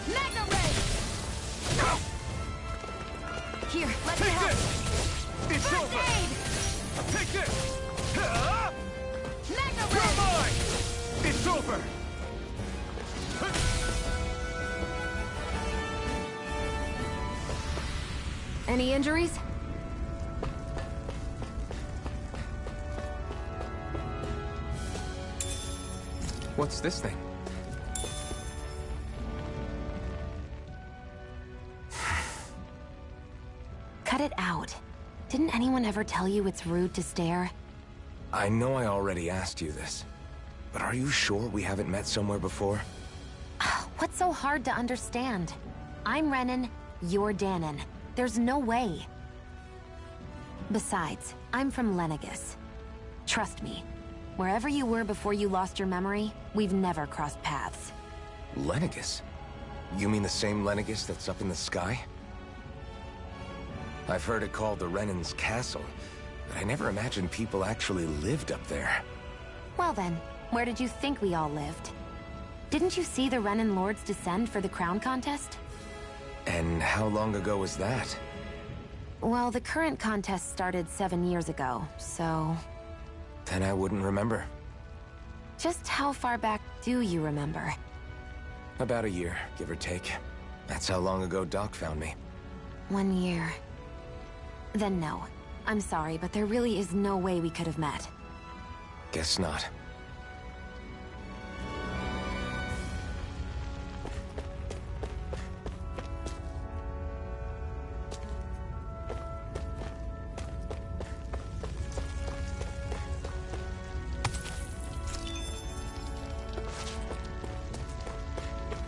Mega ray! Here, let me Take help! this! It's First over! aid! Take this! Mega You're ray! mine! It's over! Any injuries? What's this thing? Cut it out. Didn't anyone ever tell you it's rude to stare? I know I already asked you this, but are you sure we haven't met somewhere before? What's so hard to understand? I'm Renan, you're Danon. There's no way. Besides, I'm from Lenegus. Trust me, wherever you were before you lost your memory, we've never crossed paths. Lenegus? You mean the same Lenegus that's up in the sky? I've heard it called the Renan's Castle, but I never imagined people actually lived up there. Well then, where did you think we all lived? Didn't you see the Renan Lords descend for the crown contest? And how long ago was that? Well, the current contest started 7 years ago, so... Then I wouldn't remember. Just how far back do you remember? About a year, give or take. That's how long ago Doc found me. 1 year. Then no. I'm sorry, but there really is no way we could have met. Guess not.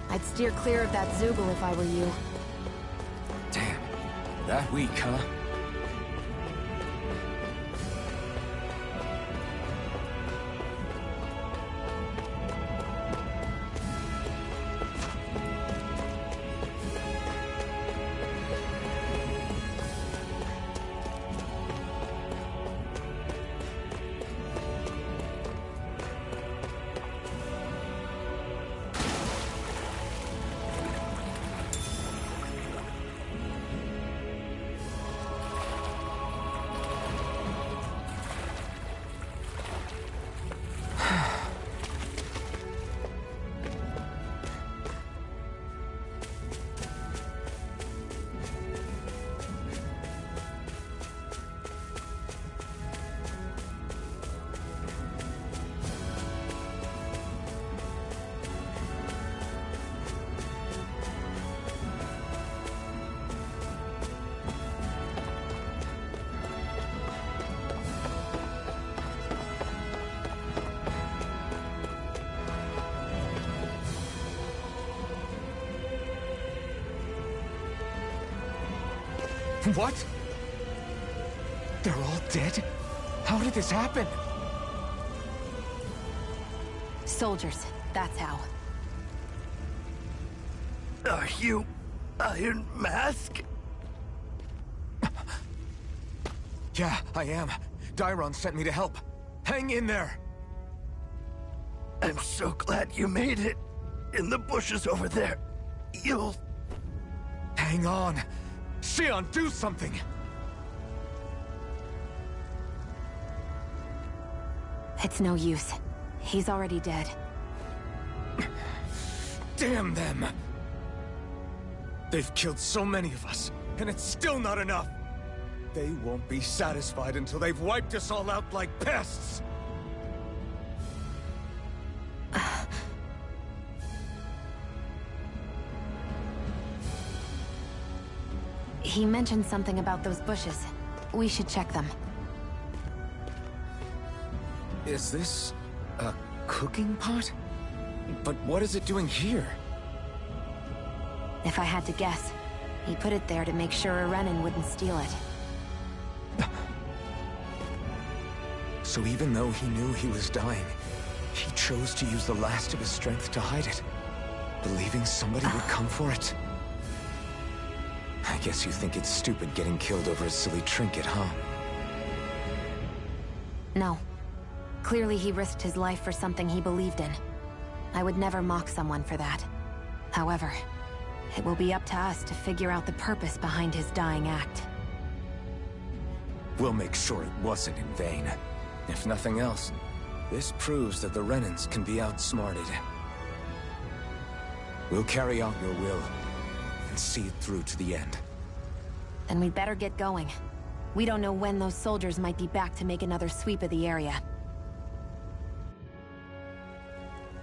I'd steer clear of that Zoogle if I were you. Damn. That weak, huh? What? They're all dead? How did this happen? Soldiers, that's how. Are you Iron Mask? Yeah, I am. Dairon sent me to help. Hang in there! I'm so glad you made it. In the bushes over there. You'll... Hang on. Xion, do something! It's no use. He's already dead. Damn them! They've killed so many of us, and it's still not enough! They won't be satisfied until they've wiped us all out like pests! He mentioned something about those bushes. We should check them. Is this... a cooking pot? But what is it doing here? If I had to guess, he put it there to make sure a Renan wouldn't steal it. So even though he knew he was dying, he chose to use the last of his strength to hide it, believing somebody would come for it. I guess you think it's stupid getting killed over a silly trinket, huh? No. Clearly he risked his life for something he believed in. I would never mock someone for that. However, it will be up to us to figure out the purpose behind his dying act. We'll make sure it wasn't in vain. If nothing else, this proves that the Renans can be outsmarted. We'll carry out your will, and see it through to the end. Then we'd better get going. We don't know when those soldiers might be back to make another sweep of the area.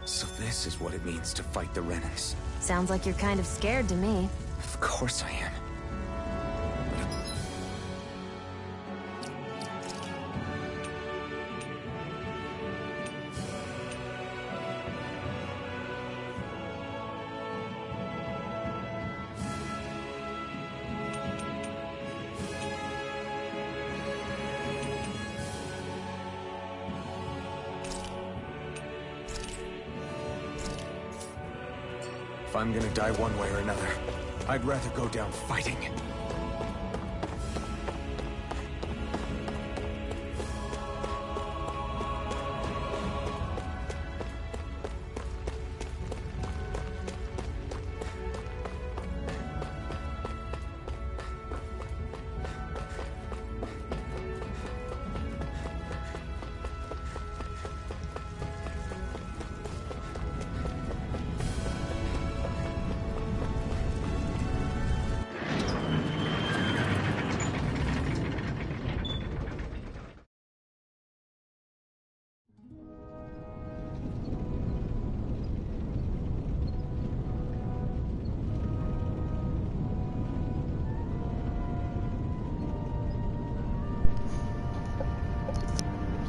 So this is what it means to fight the Renans. Sounds like you're kind of scared to me. Of course I am. If I'm gonna die one way or another, I'd rather go down fighting.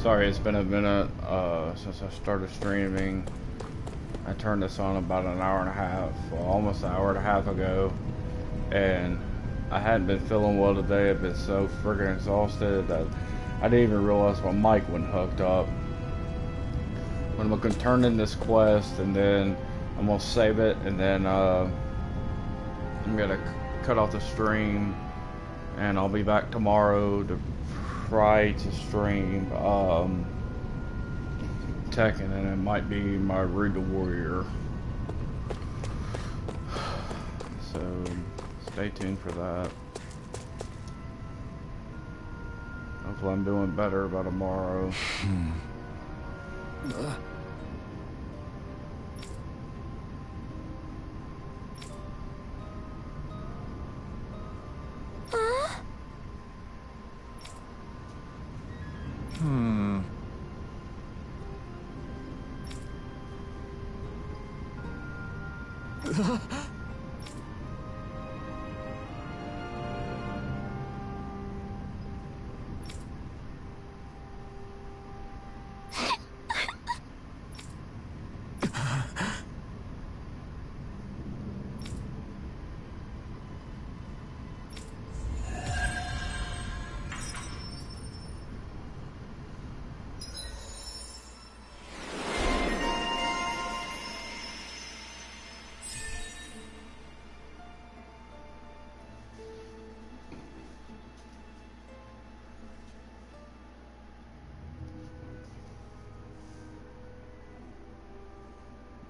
Sorry, it's been a minute since I started streaming. I turned this on about an hour and a half, well, almost an hour and a half ago, and I hadn't been feeling well today. I've been so friggin' exhausted that I didn't even realize my mic wasn't hooked up. But I'm gonna turn in this quest, and then I'm gonna save it, and then I'm gonna cut off the stream, and I'll be back tomorrow to try to stream Tekken, and it might be my Read the Warrior. So stay tuned for that. Hopefully I'm doing better by tomorrow.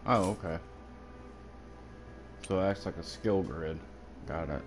Oh, okay. So it acts like a skill grid. Got it.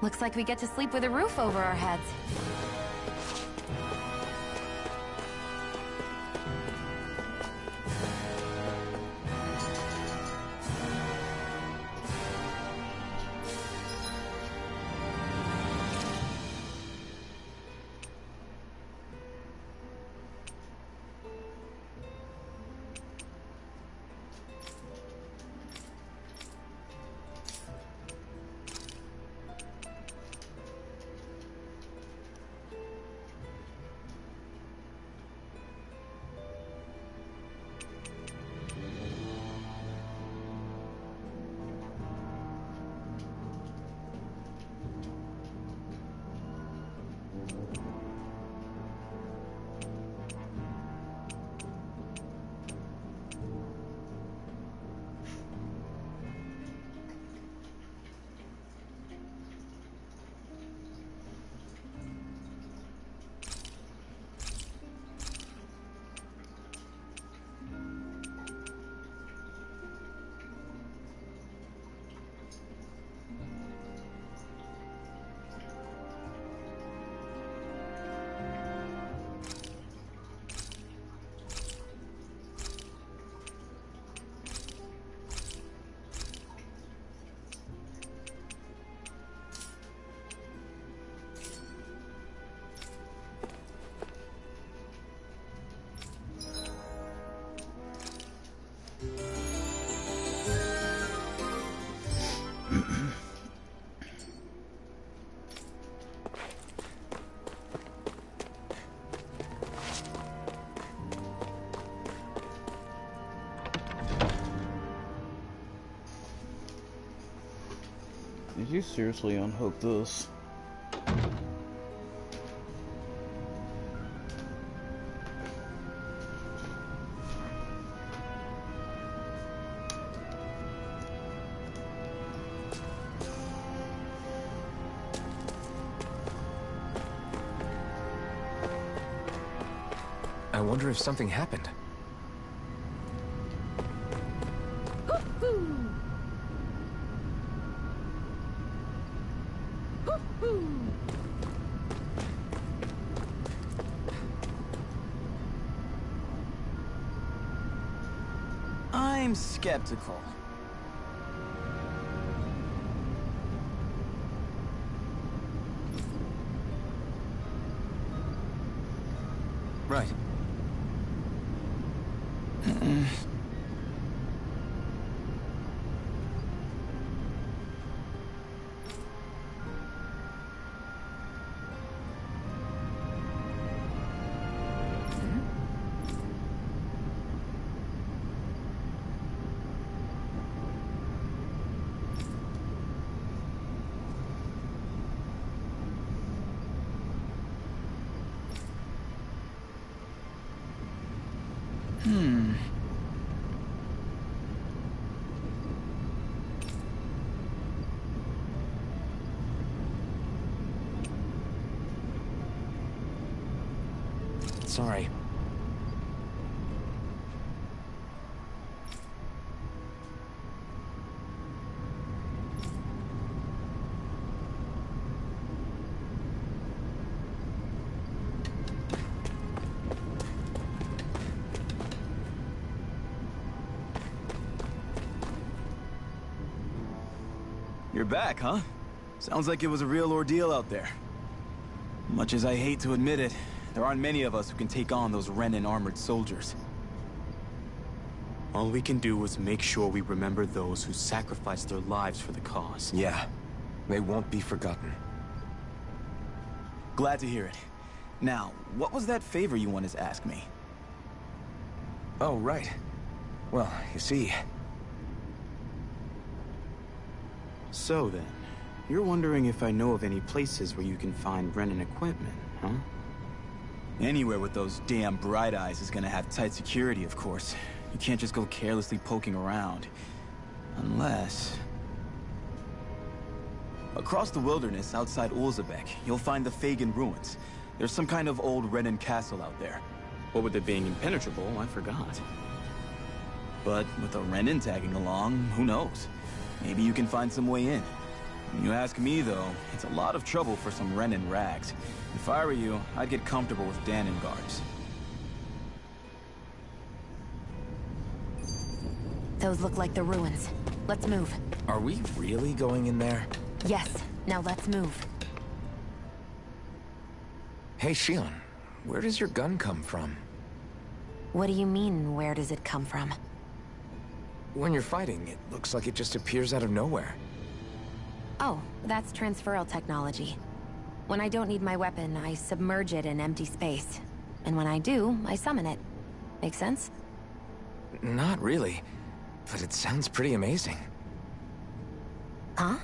Looks like we get to sleep with a roof over our heads. Did you seriously unhook this? I wonder if something happened. I'm skeptical. Right. Sorry. You're back, huh? Sounds like it was a real ordeal out there. Much as I hate to admit it, there aren't many of us who can take on those Renan armored soldiers. All we can do is make sure we remember those who sacrificed their lives for the cause. Yeah, they won't be forgotten. Glad to hear it. Now, what was that favor you wanted to ask me? Oh, right. Well, you see... So then, you're wondering if I know of any places where you can find Renan equipment, huh? Anywhere with those damn bright eyes is gonna have tight security, of course. You can't just go carelessly poking around. Unless... Across the wilderness outside Ulzebek, you'll find the Fagin ruins. There's some kind of old Renan castle out there. What with it being impenetrable, I forgot. But with a Renan tagging along, who knows? Maybe you can find some way in. When you ask me, though, it's a lot of trouble for some Renan rags. If I were you, I'd get comfortable with Danon guards. Those look like the ruins. Let's move. Are we really going in there? Yes. Now let's move. Hey, Shion, where does your gun come from? What do you mean, where does it come from? When you're fighting, it looks like it just appears out of nowhere. Oh, that's transferal technology. When I don't need my weapon, I submerge it in empty space. And when I do, I summon it. Make sense? Not really, but it sounds pretty amazing. Huh?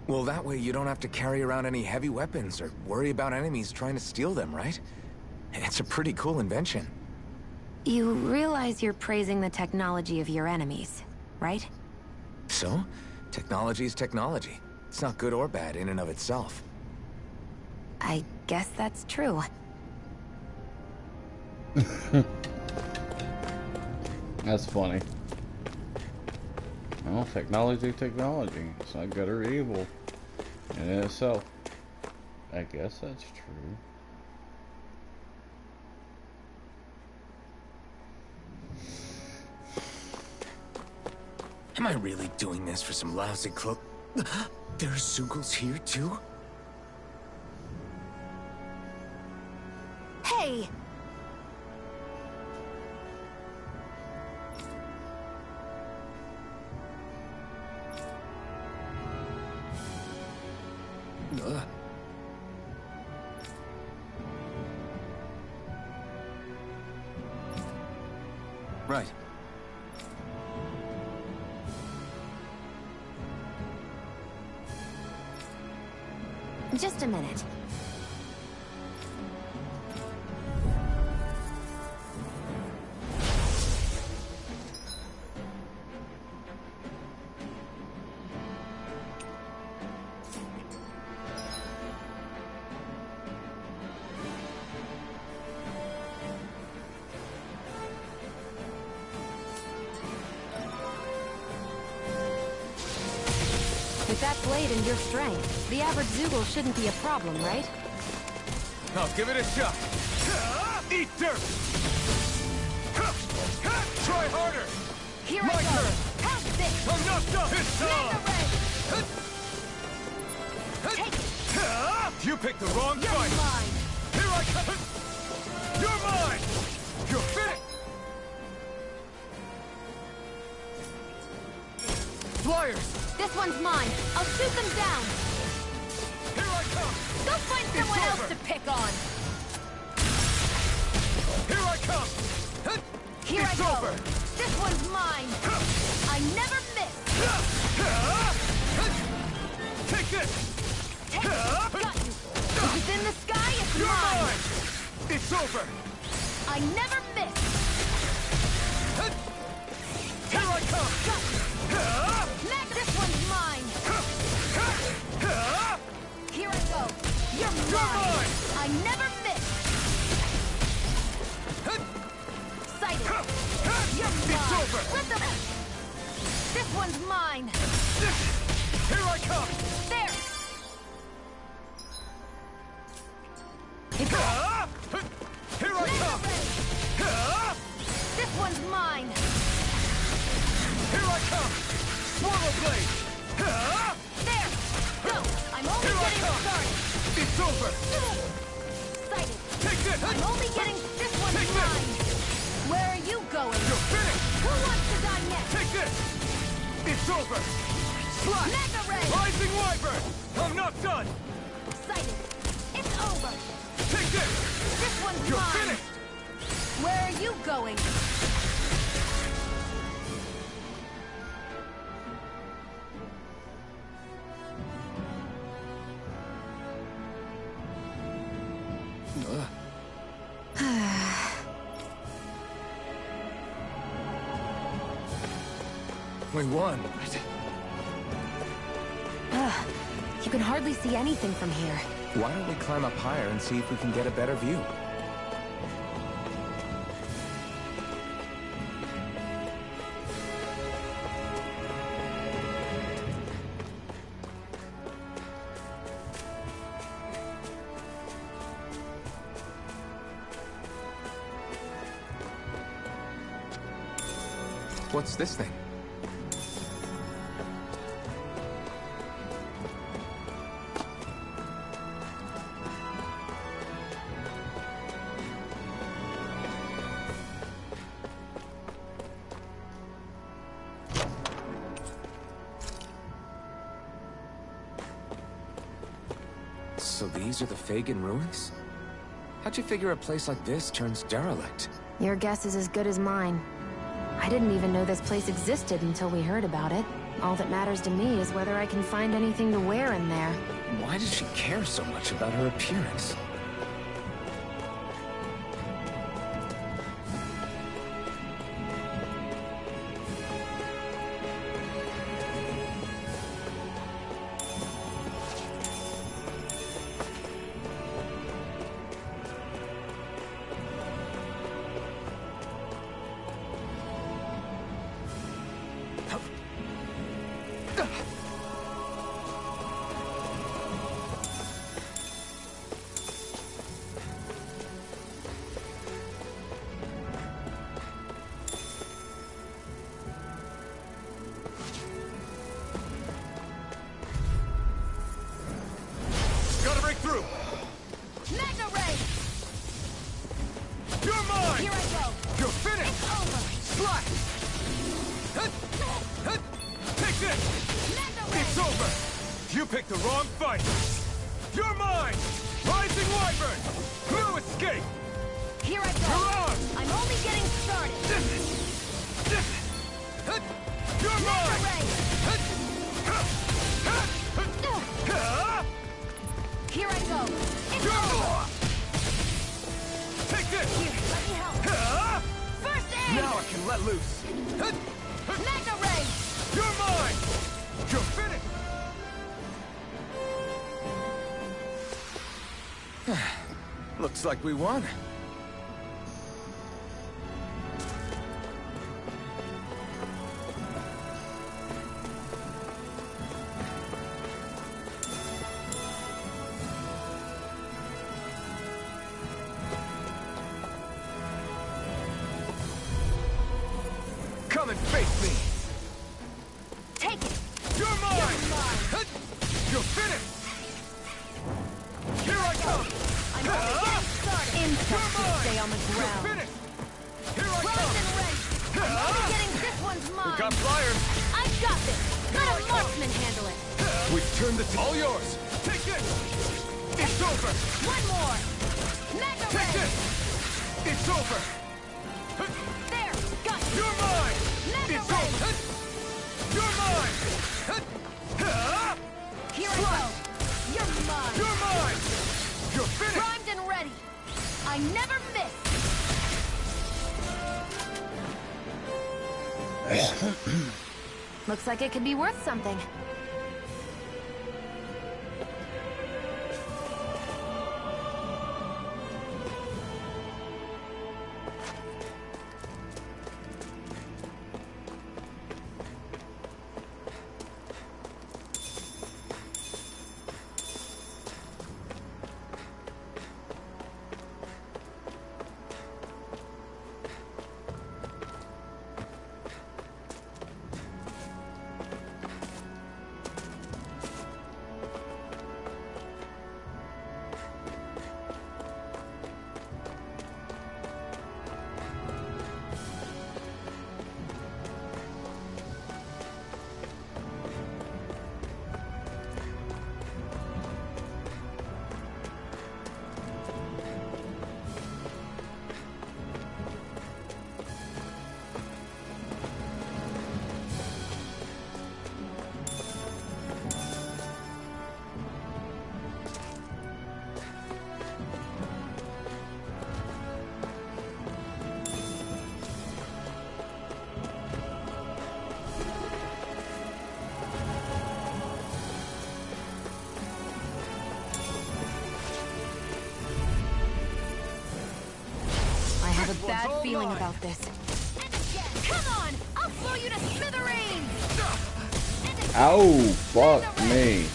Well, that way you don't have to carry around any heavy weapons or worry about enemies trying to steal them, right? It's a pretty cool invention. You realize you're praising the technology of your enemies, right? So? Technology's technology. It's not good or bad in and of itself. I guess that's true. That's funny. Well, technology. It's not good or evil in itself. I guess that's true. Am I really doing this for some lousy cloak? There's Zugals here, too? Hey! Right. Just a minute. With that blade and your strength, the average Zoogle shouldn't be a problem, right? I'll give it a shot. Eat dirt! Try harder! Here My I go! turn! Have this! Enough done! It's Take it! You picked the wrong You're fight! mine! Here I come! You're mine! You're finished! Flyers! This one's mine! I'll shoot them down! Here I come! Go find someone else to pick on! Here I come! Here I It's go! over. This one's mine! I never miss! Take this! Take it! Got you! If it's in the sky, it's You're mine! mine! It's over! I never miss! Here I come! Got you! Next, this one's mine! Here I go! You're mine! I never miss! Sighted! You're mine! It's over! Let them... This one's mine! Here I come! There! It's all... Here I come! This one's mine! Here I come! Swallow blade! There! Go! I'm only getting started! It's over! Sighted! Take this! I'm only getting... This one's Take mine! Where are you going? You're finished! Who wants to die next? Take this! It's over! Slash! Mega Ray! Rising Wyvern! I'm not done! Sighted! It's over! Take this! This one's You're mine! finished! Where are you going? We won. You can hardly see anything from here. Why don't we climb up higher and see if we can get a better view? What's this thing? So these are the Fagin ruins? How'd you figure a place like this turns derelict? Your guess is as good as mine. I didn't even know this place existed until we heard about it. All that matters to me is whether I can find anything to wear in there. Why does she care so much about her appearance? Through! Mega Ray! You're mine! Here I go! You're finished! It's over! Slash! Take this! Mega Ray! It's over! You picked the wrong fight! You're mine! Rising Wyvern! No escape! Here I go! You're on! I'm only getting started! You're mine! Mega Ray! Here I go! It's over! Take this! Here, let me help! First aid! Now I can let loose! Mega Ray! You're mine! You're finished! Looks like we won. Come and face me! Take it! You're mine! You're finished! Here I come! I'm only getting started! Insects should stay on the ground! You're finished! Here I Primed come! and ready! I'm only getting this one's mine! We got flyers! I got this! Let a marksman handle it! We've turned the all yours! Take this! It's over! One more! Mega Take Ray! this! It's over! There! Got you! You're mine! Mega It's Ray! over! You're mine! Here I go! You're mine! You're mine! You're finished! Primed and ready! I never miss! Looks like it could be worth something. bad feeling mine. about this. Come on! I'll blow you to smithereens! Ow, fuck me.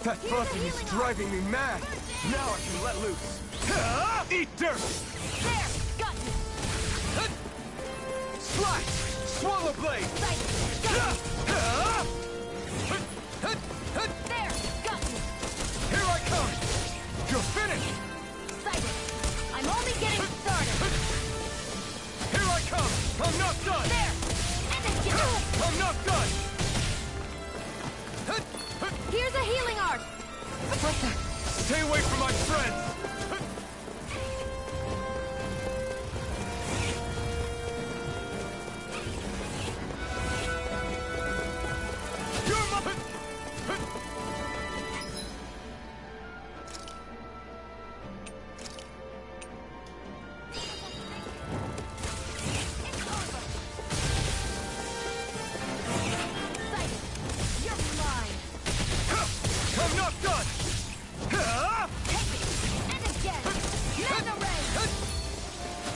That buzzing is driving me mad. Now I can let loose. Eat dirt! There! Got you! Slash! Swallow blade! There! Got you! Here I come! You're finished! Sighted! I'm only getting started! Here I come! I'm not done! There! And again! I'm not done! Here's a healing art! What the? Stay away from my friends! You're my... You're mine! I'm not done! Take it! And again! Mega ray!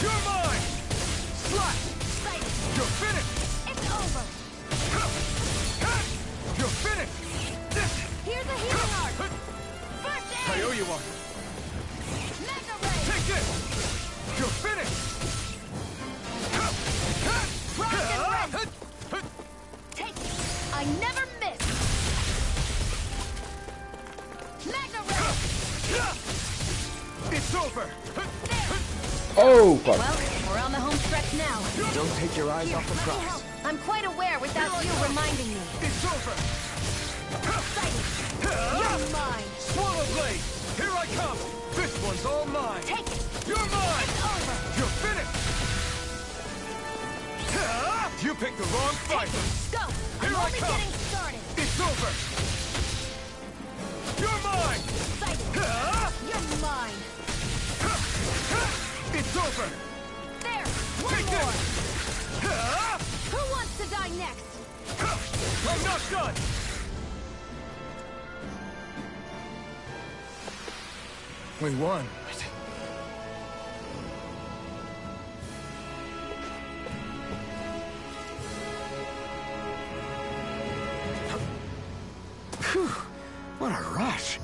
You're mine! Slash! Sighted! You're finished! It's over! You're finished! Here's a healing art! First I aid! owe you one! Mega ray! Take this! You're finished! Rock and rend! Take it! I never miss! Mega ray! It's over! Oh, fuck. Well, we're on the home stretch now. Don't take your eyes off the Let me prize. help. I'm quite aware without you reminding me. It's over! Sighted! You're mine! Swallow blade! Here I come! This one's all mine! Take it! You're mine! It's over! You're finished! You picked the wrong fight! Go! I'm Here I only come. getting started! It's over! You're mine! Sighted! You're mine! It's over! There! One Take more! this! Who wants to die next? I'm not done! We won. Phew, what a rush.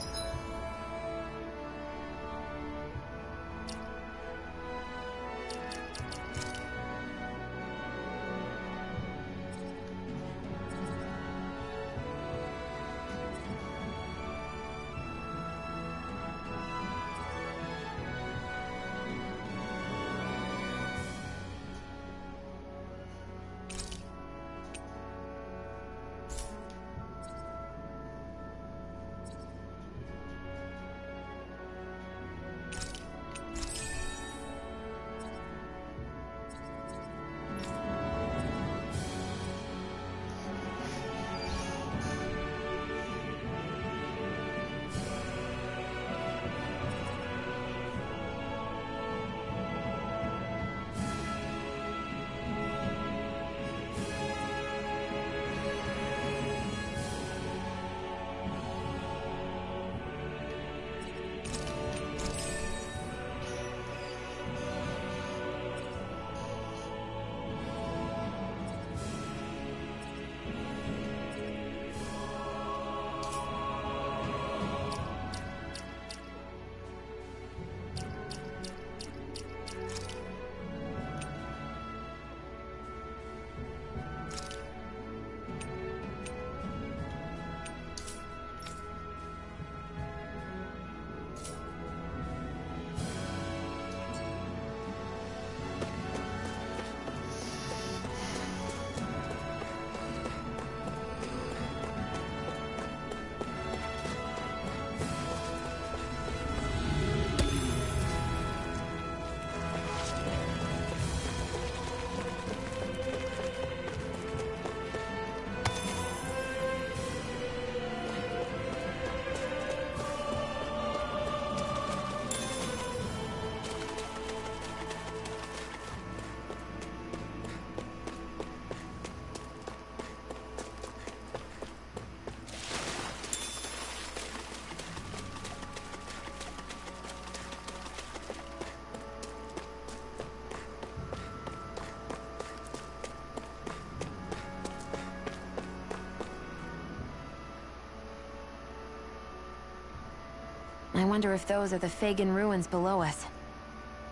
I wonder if those are the Fagin ruins below us.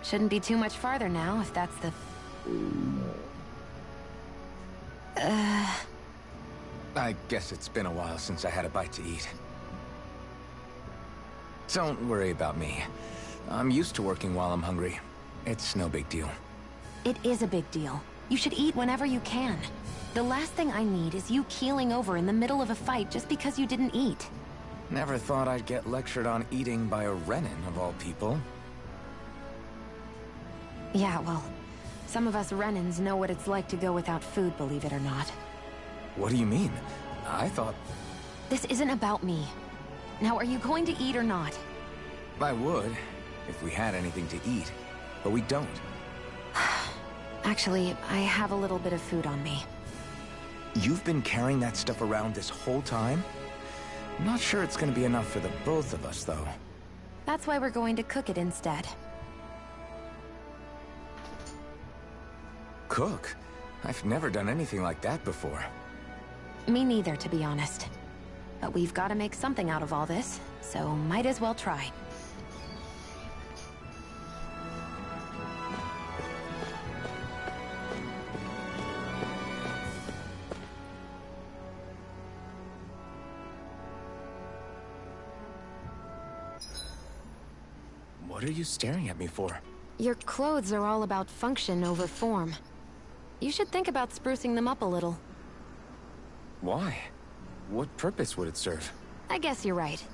Shouldn't be too much farther now, if that's the... I guess it's been a while since I had a bite to eat. Don't worry about me. I'm used to working while I'm hungry. It's no big deal. It is a big deal. You should eat whenever you can. The last thing I need is you keeling over in the middle of a fight just because you didn't eat. Never thought I'd get lectured on eating by a Renin, of all people. Yeah, well, some of us Renins know what it's like to go without food, believe it or not. What do you mean? I thought... This isn't about me. Now, are you going to eat or not? I would, if we had anything to eat. But we don't. Actually, I have a little bit of food on me. You've been carrying that stuff around this whole time? I'm not sure it's gonna be enough for the both of us, though. That's why we're going to cook it instead. Cook? I've never done anything like that before. Me neither, to be honest. But we've got to make something out of all this, so might as well try. What are you staring at me for? Your clothes are all about function over form. You should think about sprucing them up a little. Why? What purpose would it serve? I guess you're right.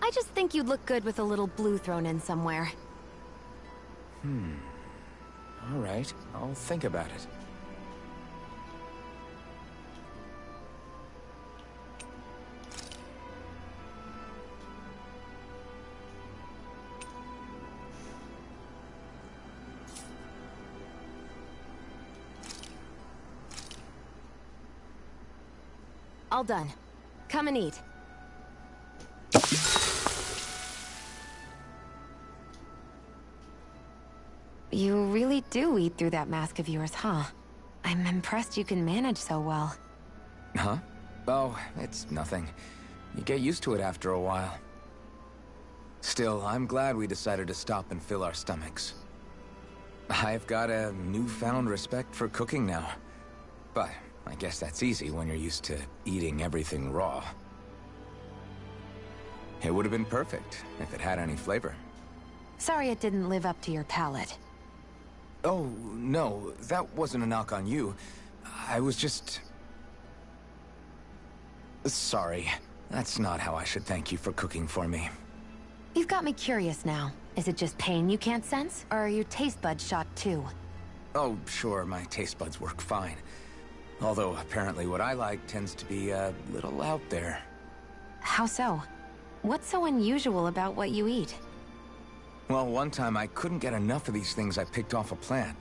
I just think you'd look good with a little blue thrown in somewhere. All right, I'll think about it. All done. Come and eat. You really do eat through that mask of yours, huh? I'm impressed you can manage so well. Huh? Oh, it's nothing. You get used to it after a while. Still, I'm glad we decided to stop and fill our stomachs. I've got a newfound respect for cooking now. But I guess that's easy when you're used to eating everything raw. It would have been perfect if it had any flavor. Sorry it didn't live up to your palate. Oh, no, that wasn't a knock on you. I was just... Sorry. That's not how I should thank you for cooking for me. You've got me curious now. Is it just pain you can't sense, or are your taste buds shot too? Oh, sure, my taste buds work fine. Although, apparently what I like tends to be a little out there. How so? What's so unusual about what you eat? Well, one time I couldn't get enough of these things I picked off a plant,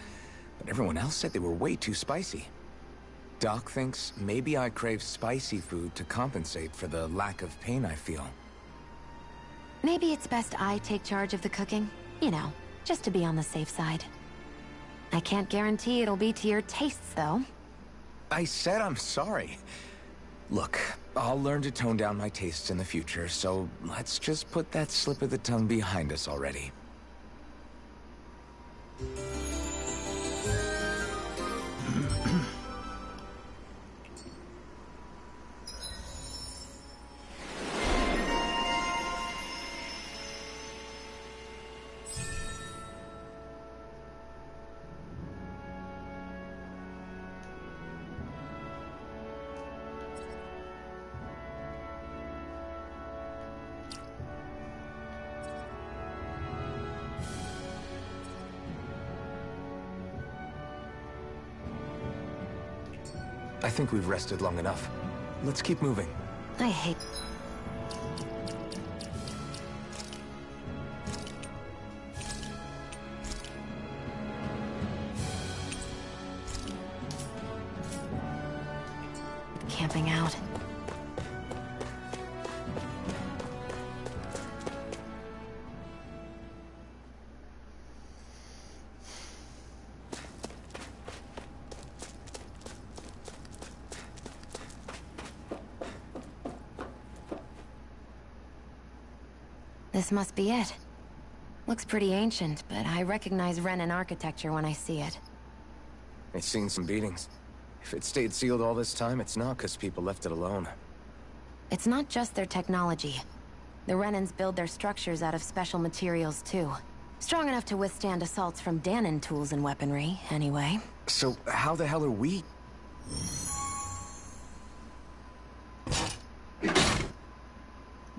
but everyone else said they were way too spicy. Doc thinks maybe I crave spicy food to compensate for the lack of pain I feel. Maybe it's best I take charge of the cooking. You know, just to be on the safe side. I can't guarantee it'll be to your tastes, though. I said I'm sorry. Look, I'll learn to tone down my tastes in the future, so let's just put that slip of the tongue behind us already. I think we've rested long enough. Let's keep moving. I hate... camping out. This must be it. Looks pretty ancient, but I recognize Renan architecture when I see it. It's seen some beatings. If it stayed sealed all this time, it's not because people left it alone. It's not just their technology. The Renans build their structures out of special materials, too. Strong enough to withstand assaults from Danon tools and weaponry, anyway. So, how the hell are we...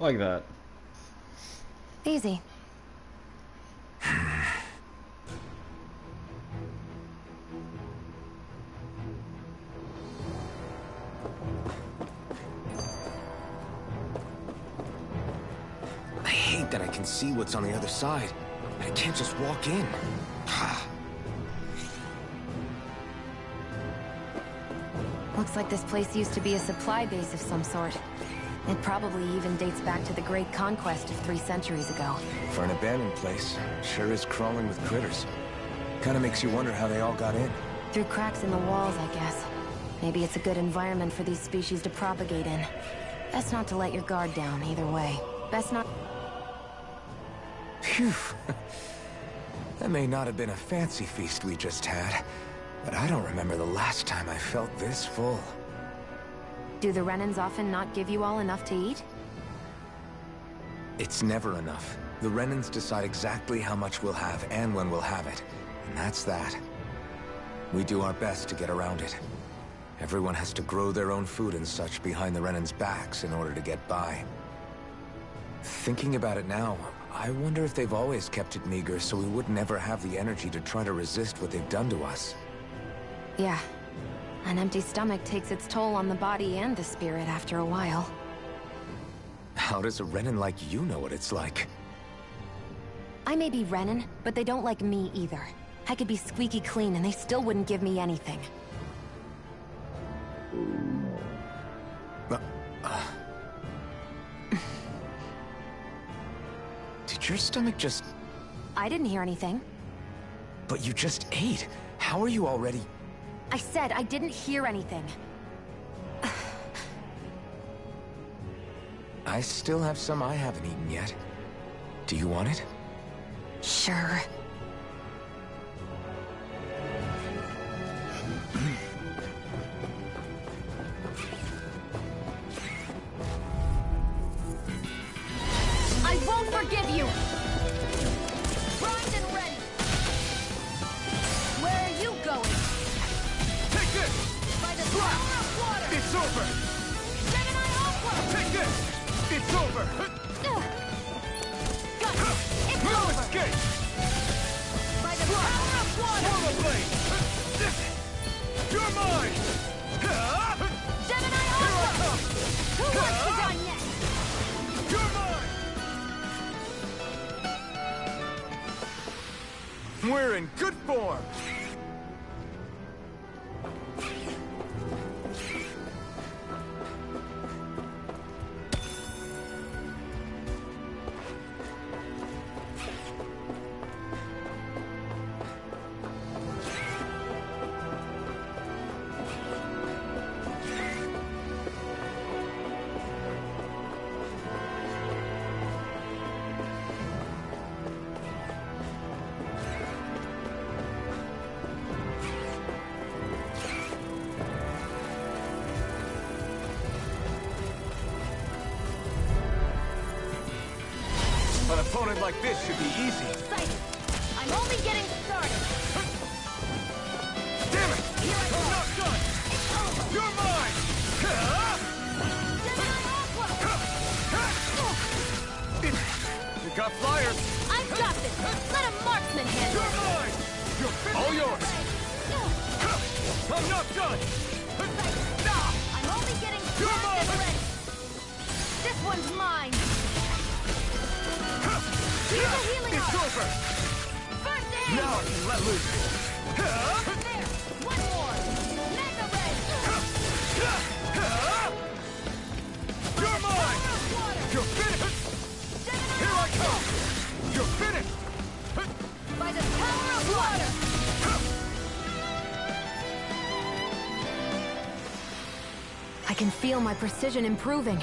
Like that. Easy. I hate that I can see what's on the other side. I can't just walk in. Looks like this place used to be a supply base of some sort. It probably even dates back to the Great Conquest of 3 centuries ago. For an abandoned place, sure is crawling with critters. Kinda makes you wonder how they all got in. Through cracks in the walls, I guess. Maybe it's a good environment for these species to propagate in. Best not to let your guard down, either way. Best not... Phew. That may not have been a fancy feast we just had, but I don't remember the last time I felt this full. Do the Renans often not give you all enough to eat? It's never enough. The Renans decide exactly how much we'll have and when we'll have it. And that's that. We do our best to get around it. Everyone has to grow their own food and such behind the Renans' backs in order to get by. Thinking about it now, I wonder if they've always kept it meager so we would never have the energy to try to resist what they've done to us. Yeah. An empty stomach takes its toll on the body and the spirit after a while. How does a Renan like you know what it's like? I may be Renan, but they don't like me either. I could be squeaky clean and they still wouldn't give me anything. Did your stomach just... I didn't hear anything. But you just ate. How are you already... I said I didn't hear anything. I still have some I haven't eaten yet. Do you want it? Sure. I won't forgive you! Primed and ready! Where are you going? Take this! By the power of water! It's over! Gemini Aqua! Take this! It's over! Got it! It's No over! escape! By the power of water! Swallow blade! You're mine! Gemini Here I Aqua! come! Who wants to die next? You're mine! We're in good form! An opponent like this should be easy. Excited! I'm only getting started! Damn it! Here I go! I'm not done! It's over! You're mine! Gemini Aqua! You got flyers! I've got this! Let a marksman handle You're it! mine! You're all yours! I'm not done! I'm only getting You're started and mine! ready! This one's mine! Here's a healing It's arc. over! First aid! Now I can let loose! There! One more! Mega ray! You're mine! Power of water! You're finished! Here I come! You're finished! By the power of water! I can feel my precision improving.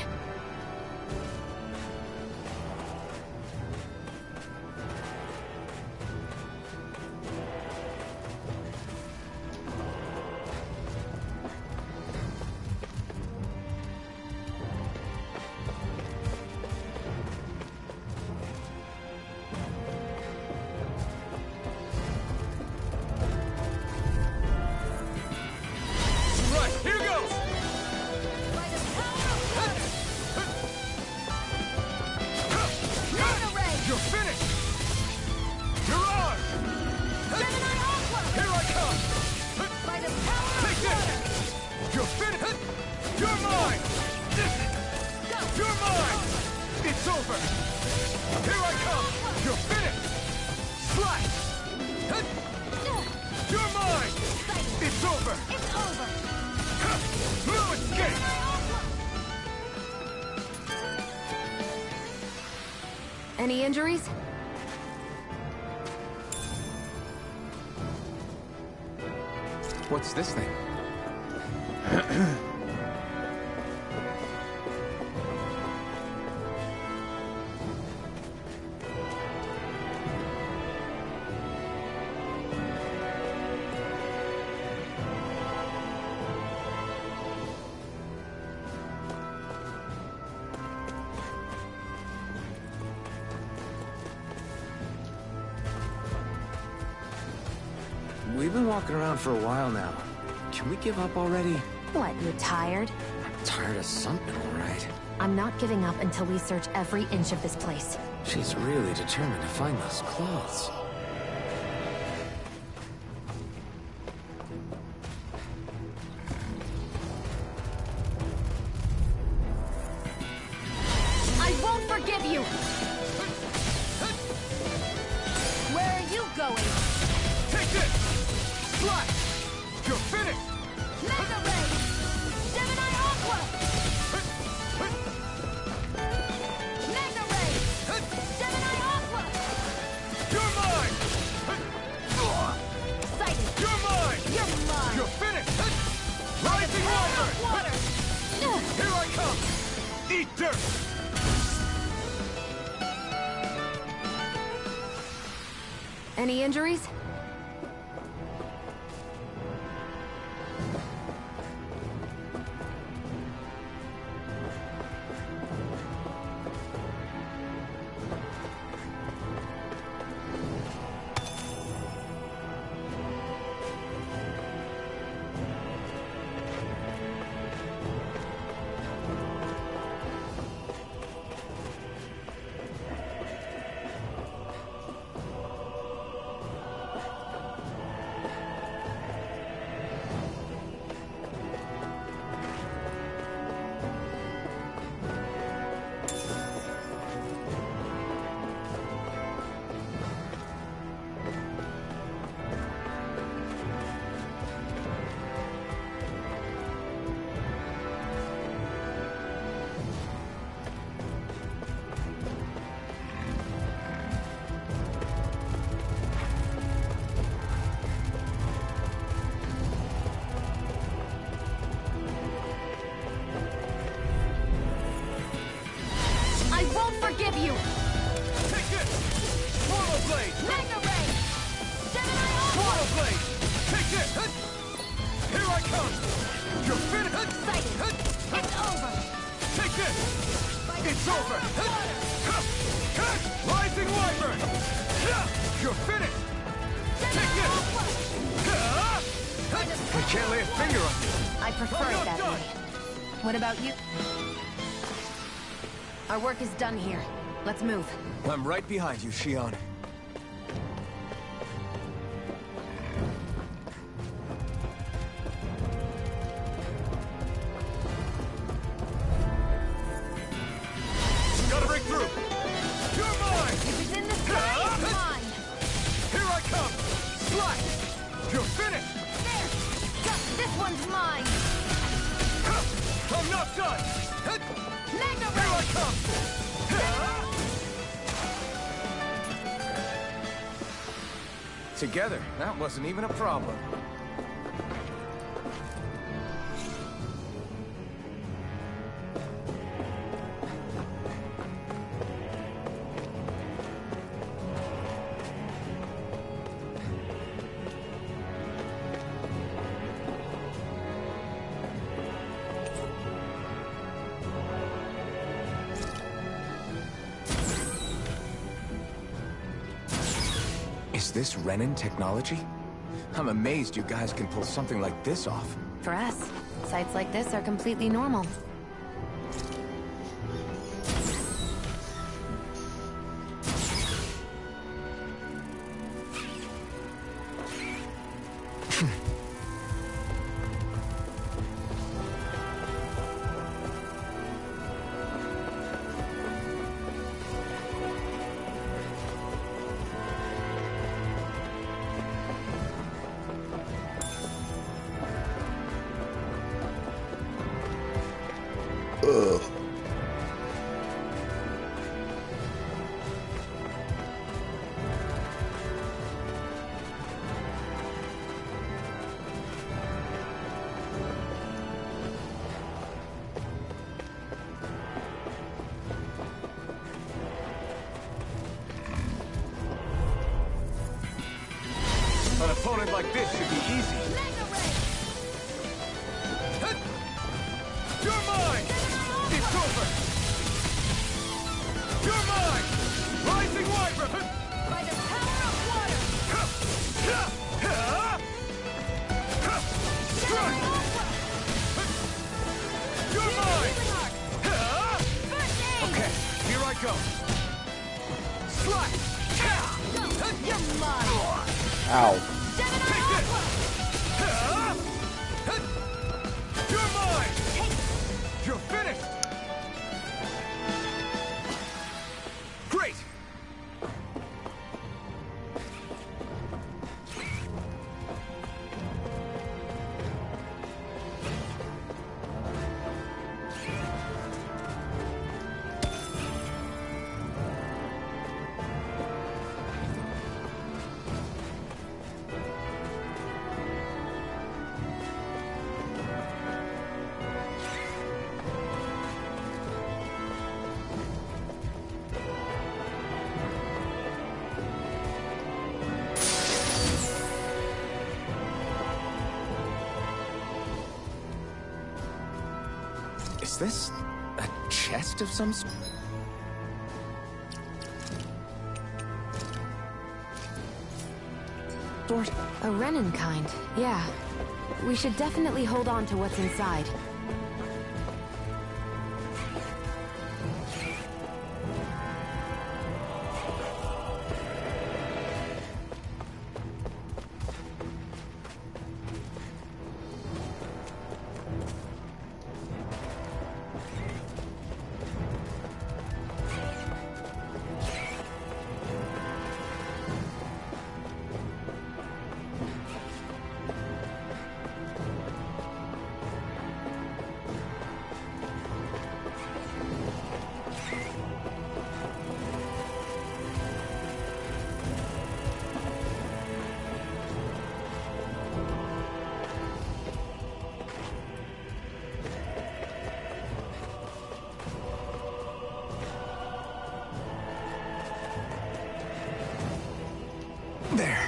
over! Here I come! You're finished! Slash! You're mine! It's over! It's over! No escape! Any injuries? What's this thing? We've been walking around for a while now. Can we give up already? What, you're tired? I'm tired of something, all right. I'm not giving up until we search every inch of this place. She's really determined to find those clothes. I won't forgive you! Where are you going? Take this! Slash! You're finished! Mega Ray! Gemini Aqua! Mega Ray! Gemini Aqua! You're mine! Excited! You're mine! You're mine! You're finished! Rising water! Here I come! Eat dirt! Any injuries? I won't forgive you! Take this! Portal Blade! Mega Ray! Gemini Aqua! Portal Blade! Take this! Here I come! You're finished! Excited! It's over! Take this! It's over! Rising Wyvern! You're finished! Take this! I can't lay a finger on you! I prefer it that way. What about you? Our work is done here. Let's move. I'm right behind you, Shion. Gotta break through! You're mine! If it's in the sky, it's mine! Here I come! Slash! You're finished! There! This one's mine! I'm not done! Mega Here I Ray! come! Together, that wasn't even a problem. Is this Renin technology? I'm amazed you guys can pull something like this off. For us, sights like this are completely normal. An opponent like this should be easy. You're mine! It's over! You're mine! Rising Wyvern! By the power of water! Strike! You're mine! Okay, here I go. Slap! You're mine! Ow. Take this! You're mine! You're finished! Great! Is this a chest of some sort? A Renin kind, yeah. We should definitely hold on to what's inside. There.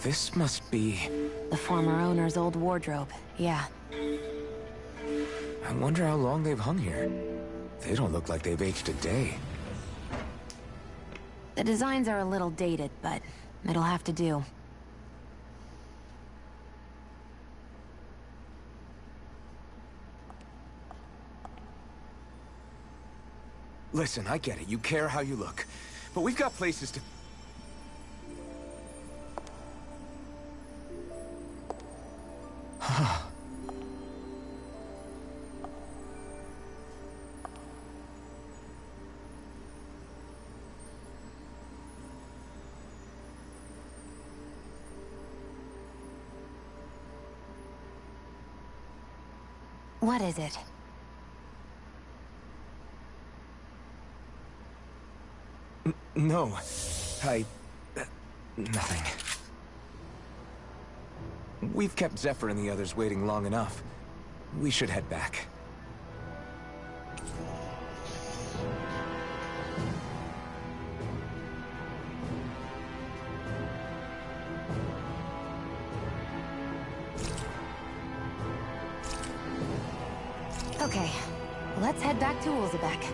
This must be... The former owner's old wardrobe, yeah. I wonder how long they've hung here. They don't look like they've aged a day. The designs are a little dated, but it'll have to do. Listen, I get it. You care how you look. But we've got places to... What is it? No. Nothing. We've kept Zephyr and the others waiting long enough. We should head back. Okay, let's head back to Ulzebek.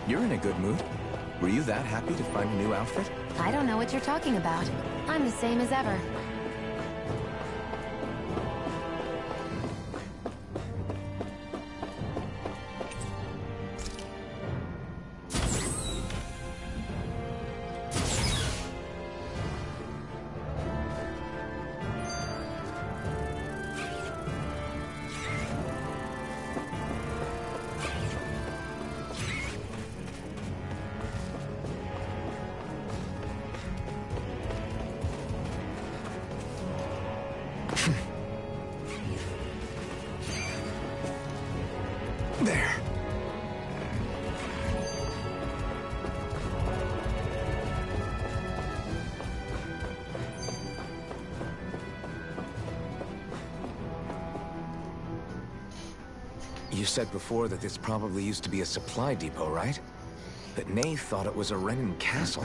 You're in a good mood. Were you that happy to find a new outfit? I don't know what you're talking about. I'm the same as ever. There. You said before that this probably used to be a supply depot, right? But Nay thought it was a Renin castle.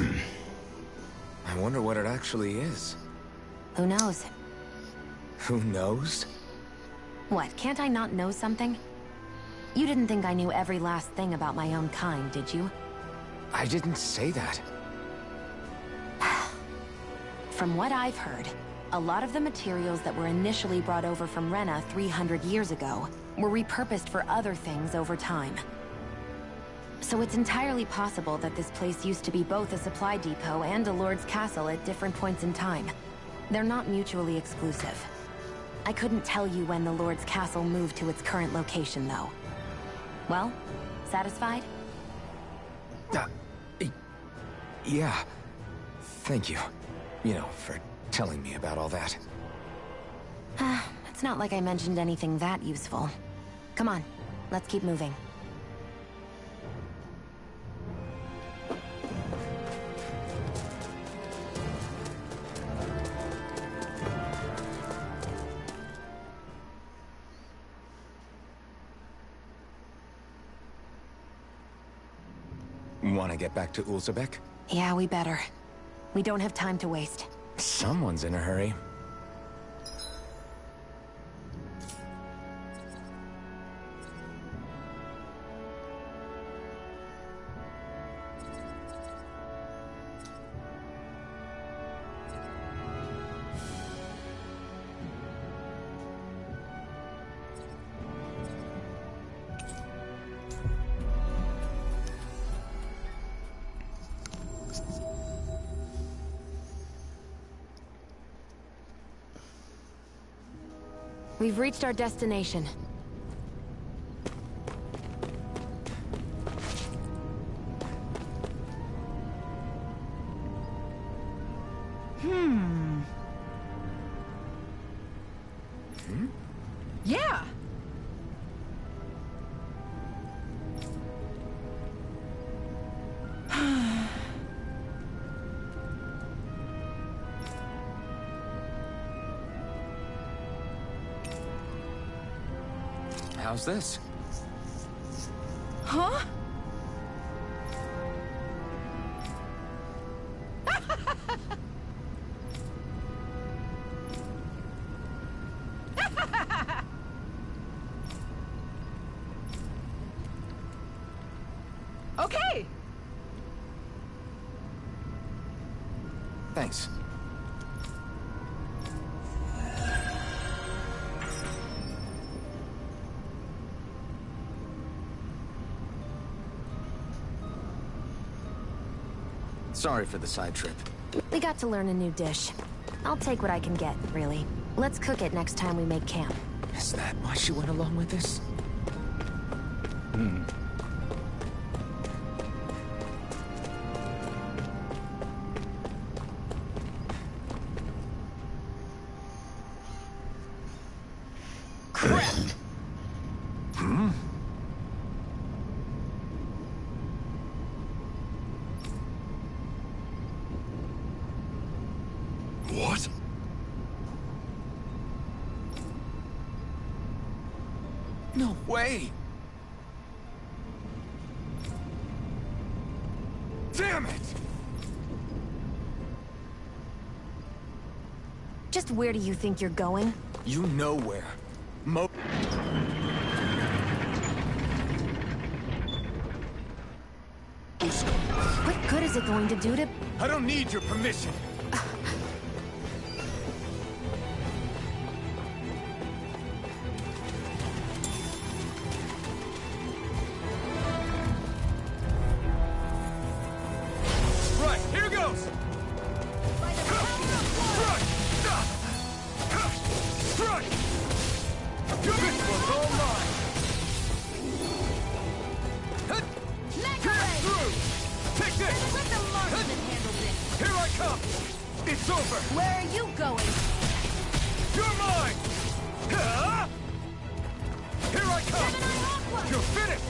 I wonder what it actually is. Who knows? Who knows? What, can't I not know something? You didn't think I knew every last thing about my own kind, did you? I didn't say that. From what I've heard, a lot of the materials that were initially brought over from Rena 300 years ago were repurposed for other things over time. So it's entirely possible that this place used to be both a supply depot and a lord's castle at different points in time. They're not mutually exclusive. I couldn't tell you when the lord's castle moved to its current location, though. Well, satisfied? Yeah. Thank you. You know, for telling me about all that. It's not like I mentioned anything that useful. Come on, let's keep moving. Want to get back to Ulzebek? Yeah, we better. We don't have time to waste. Someone's in a hurry. We've reached our destination. Yeah. How's this? Huh? Okay. Thanks. Sorry for the side trip. We got to learn a new dish. I'll take what I can get, really. Let's cook it next time we make camp. Is that why she went along with this? Crap! What? No way! Damn it! Just where do you think you're going? You know where. What good is it going to do to... I don't need your permission. Right, here goes! Strike! This one's all mine! Take this! Let the marksman handle this. Here I come! It's over! Where are you going? You're mine! Here I come! You're finished!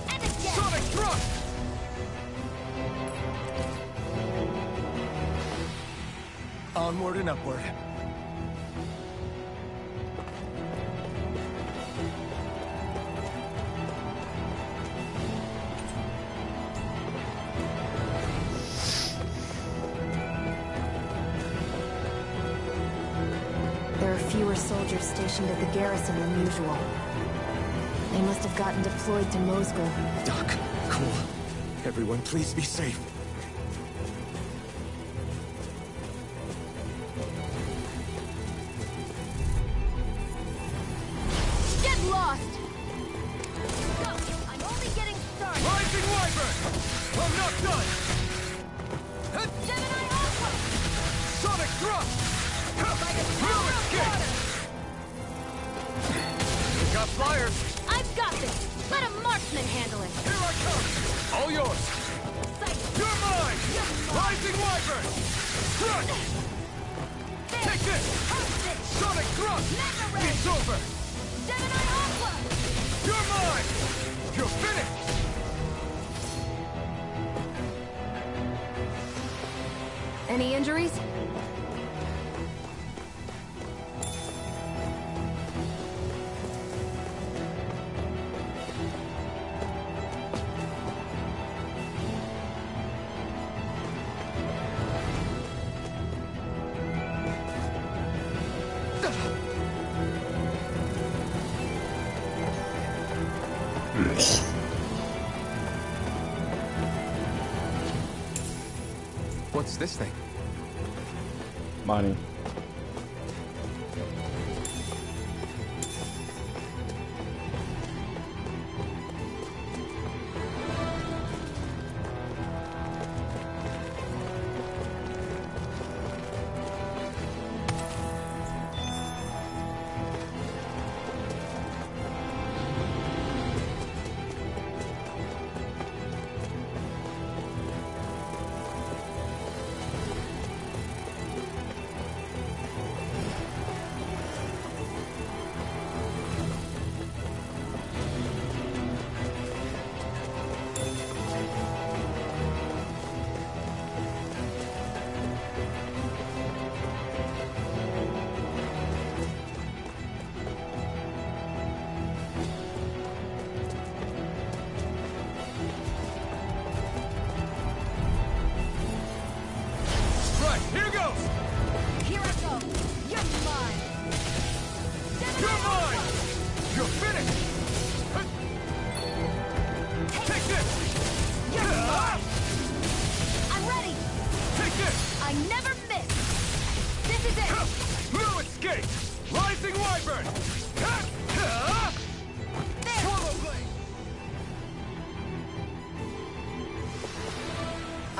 And again. Sonic thrust! Onward and upward. There are fewer soldiers stationed at the garrison than usual. They must have gotten deployed to Mosgul. Doc, cool. Everyone, please be safe. Get lost! Go! I'm only getting started! Rising Wyvern! I'm not done! Gemini Alpha! Sonic thrust! By the No power of escape! water! Got flyers! I've got this! Let a marksman handle it! Here I come! All yours! You're mine! Rising Wyvern! Strike! Take this! Sonic thrust! It's over! Gemini Alpha! You're mine! You're finished! Any injuries? What's this thing? Money.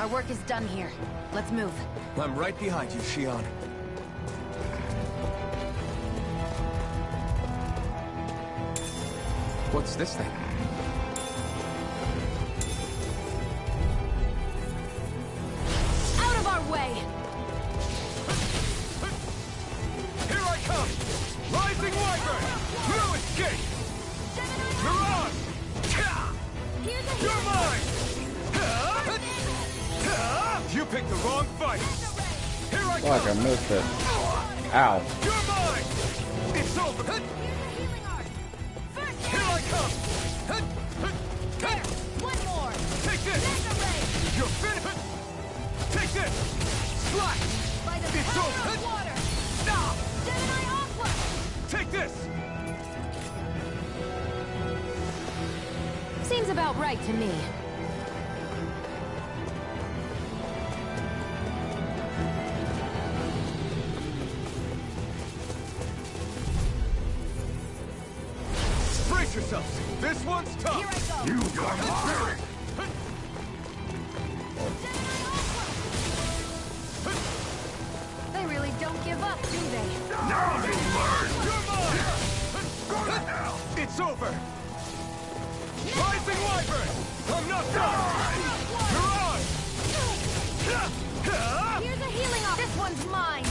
Our work is done here. Let's move. I'm right behind you, Shion. What's this thing? Out of our way! Here I come! Rising Wyvern! No escape! Mirage! You're mine! You picked the wrong fight! Here I Fuck, I missed it. Ow. You're mine! It's over! Here I come! One more! Take this! You're finished! Take this! Slash! By the It's power over! of water! Stop! Gemini Aqua! Take this! Seems about right to me. Brace yourselves! This one's tough! Here I go! You are mine! They really don't give up, do they? Now you learn! You're mine! Go to hell! It's over! Rising Wyvern! I'm not done! Mirage! Here's a healing off. This one's mine!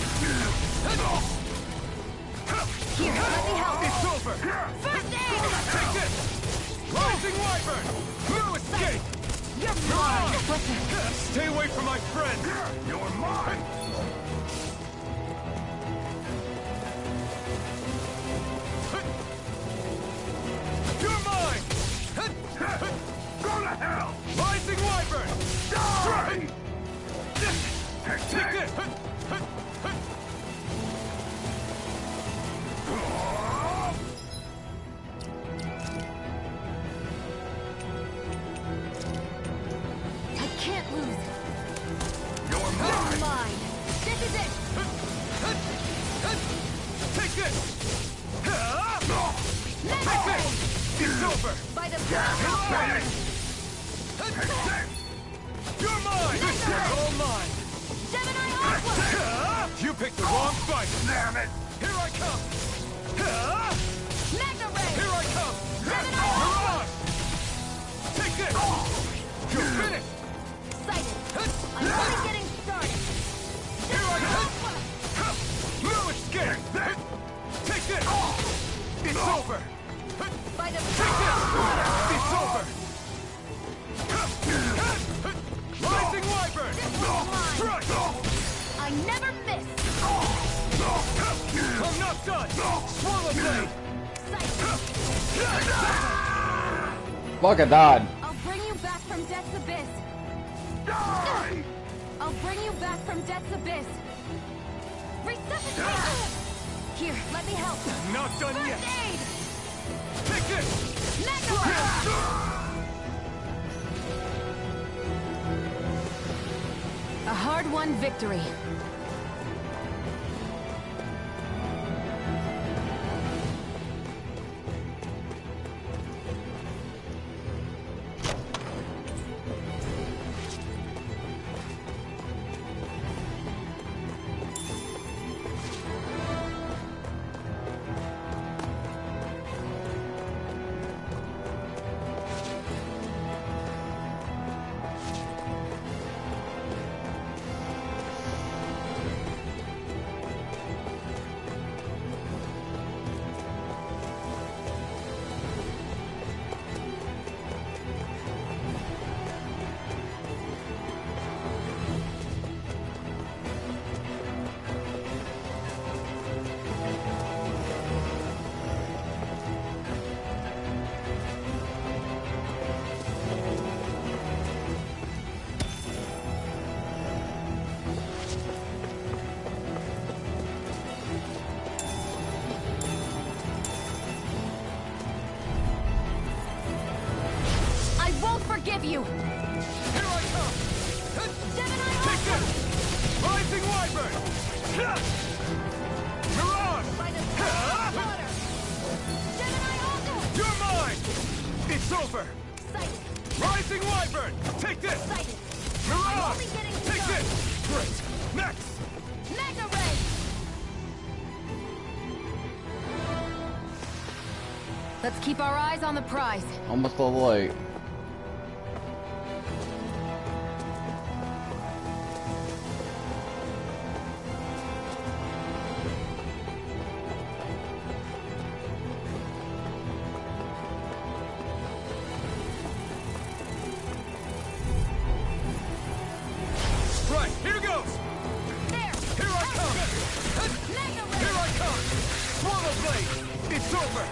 Here, let me help! It's over! First aid! Take this! Rising Wyvern! No escape! You're mine! Mirage! Stay away from my friend! You're mine! You're mine! Go to hell! Rising Wyvern! Die! Take this! I can't lose. You're You're mine! This is it! Take this! Next Take this! It's over! By the power of water! You're mine! This is all mine! Gemini Aqua! You picked the wrong fight! Damn it! Here I come! Mega Ray! Here I come! Gemini Mirage! Take this! You're finished! Excited! I'm only getting started! Here I come! No escape! Take this! It's over! By the Take this! It's over! Rising Wyvern! Strike! I never miss! I'm not done! Swallow blade! Fuck, I died. I'll bring you back from Death's Abyss! Die! I'll bring you back from Death's Abyss! Resuscitate! Here, let me help! Not done First yet! aid! Take this! Mega Ray! A hard-won victory. Forgive you! Here I come! Gemini Take this! Rising Wyvern! Mirage! By the power of water! Gemini Aqua! You're mine! It's over! Excited! Rising Wyvern! Take this! Excited! I'm Mirage! only Let's keep our eyes on the prize. Almost a little late. Right, here goes! There! Here I come! Here I come! Swallow blade! It's over!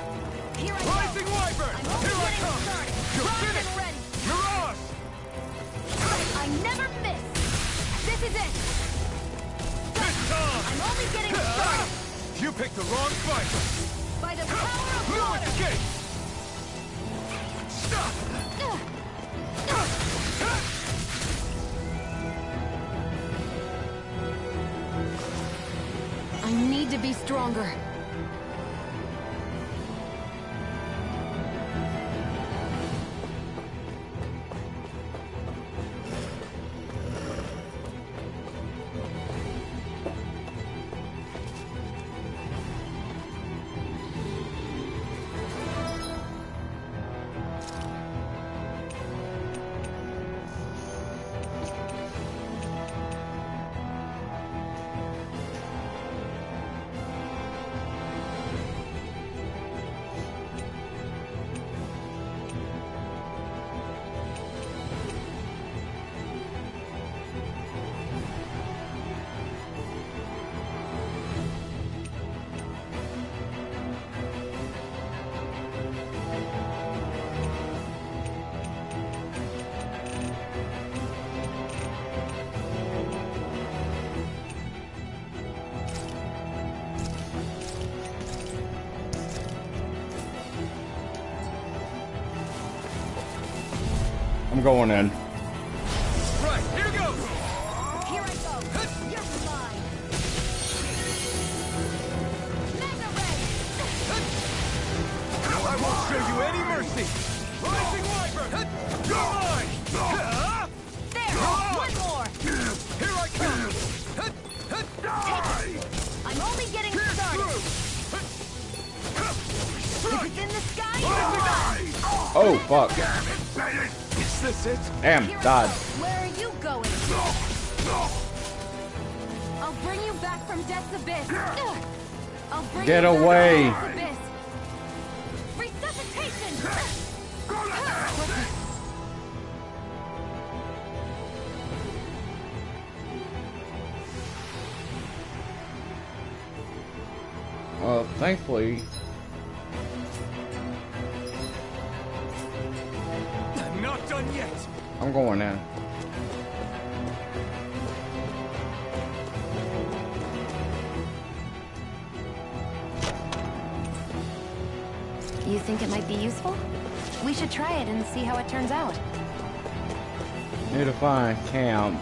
Here I Rising go! Wyvern! I'm only Here I getting come! started! You're Primed finished! and ready! Mirage! I never miss! This is it! This time! I'm only getting started! You picked the wrong fight! By the power of Blue water! escape! Stop! I need to be stronger. I'm going in. Right, here goes! Here I go! You're mine! Mega Ray! I won't show you any mercy! Rising Wyvern! You're mine! There! One more! Here I come! Take it! I'm only getting started! If it's in the sky, Oh, fuck. Is this it? Damn, Here I died. go. Where are you going? I'll bring you back from Death's Abyss. I'll bring Get you back away. from Death's Abyss. Resuscitation! Thankfully. I'm not done yet! I'm going in. You think it might be useful? We should try it and see how it turns out. Need to find camp.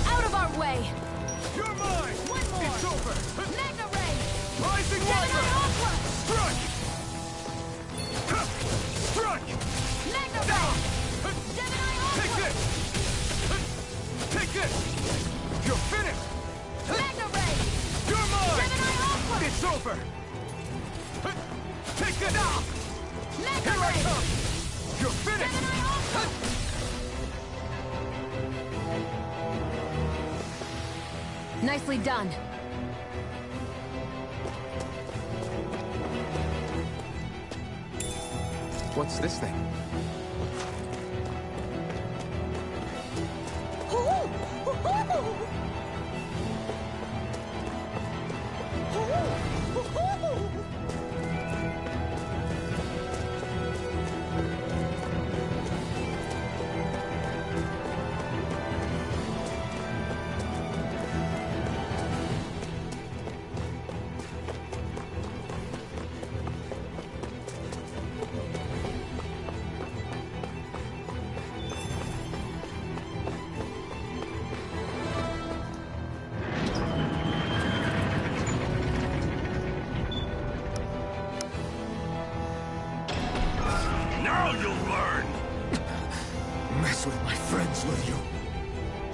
Out of our way! You're mine! One more! It's over! Mega Ray! Rising Gemini Wyvern! Aqua! Strike! Strike! Mega Ray! Gemini Take Aqua! this! Take this! You're finished! Mega Ray! You're mine! Gemini Aqua! It's over! Take this! Mega Here I Ray! come! You're finished! Gemini Aqua! Nicely done. What's this thing?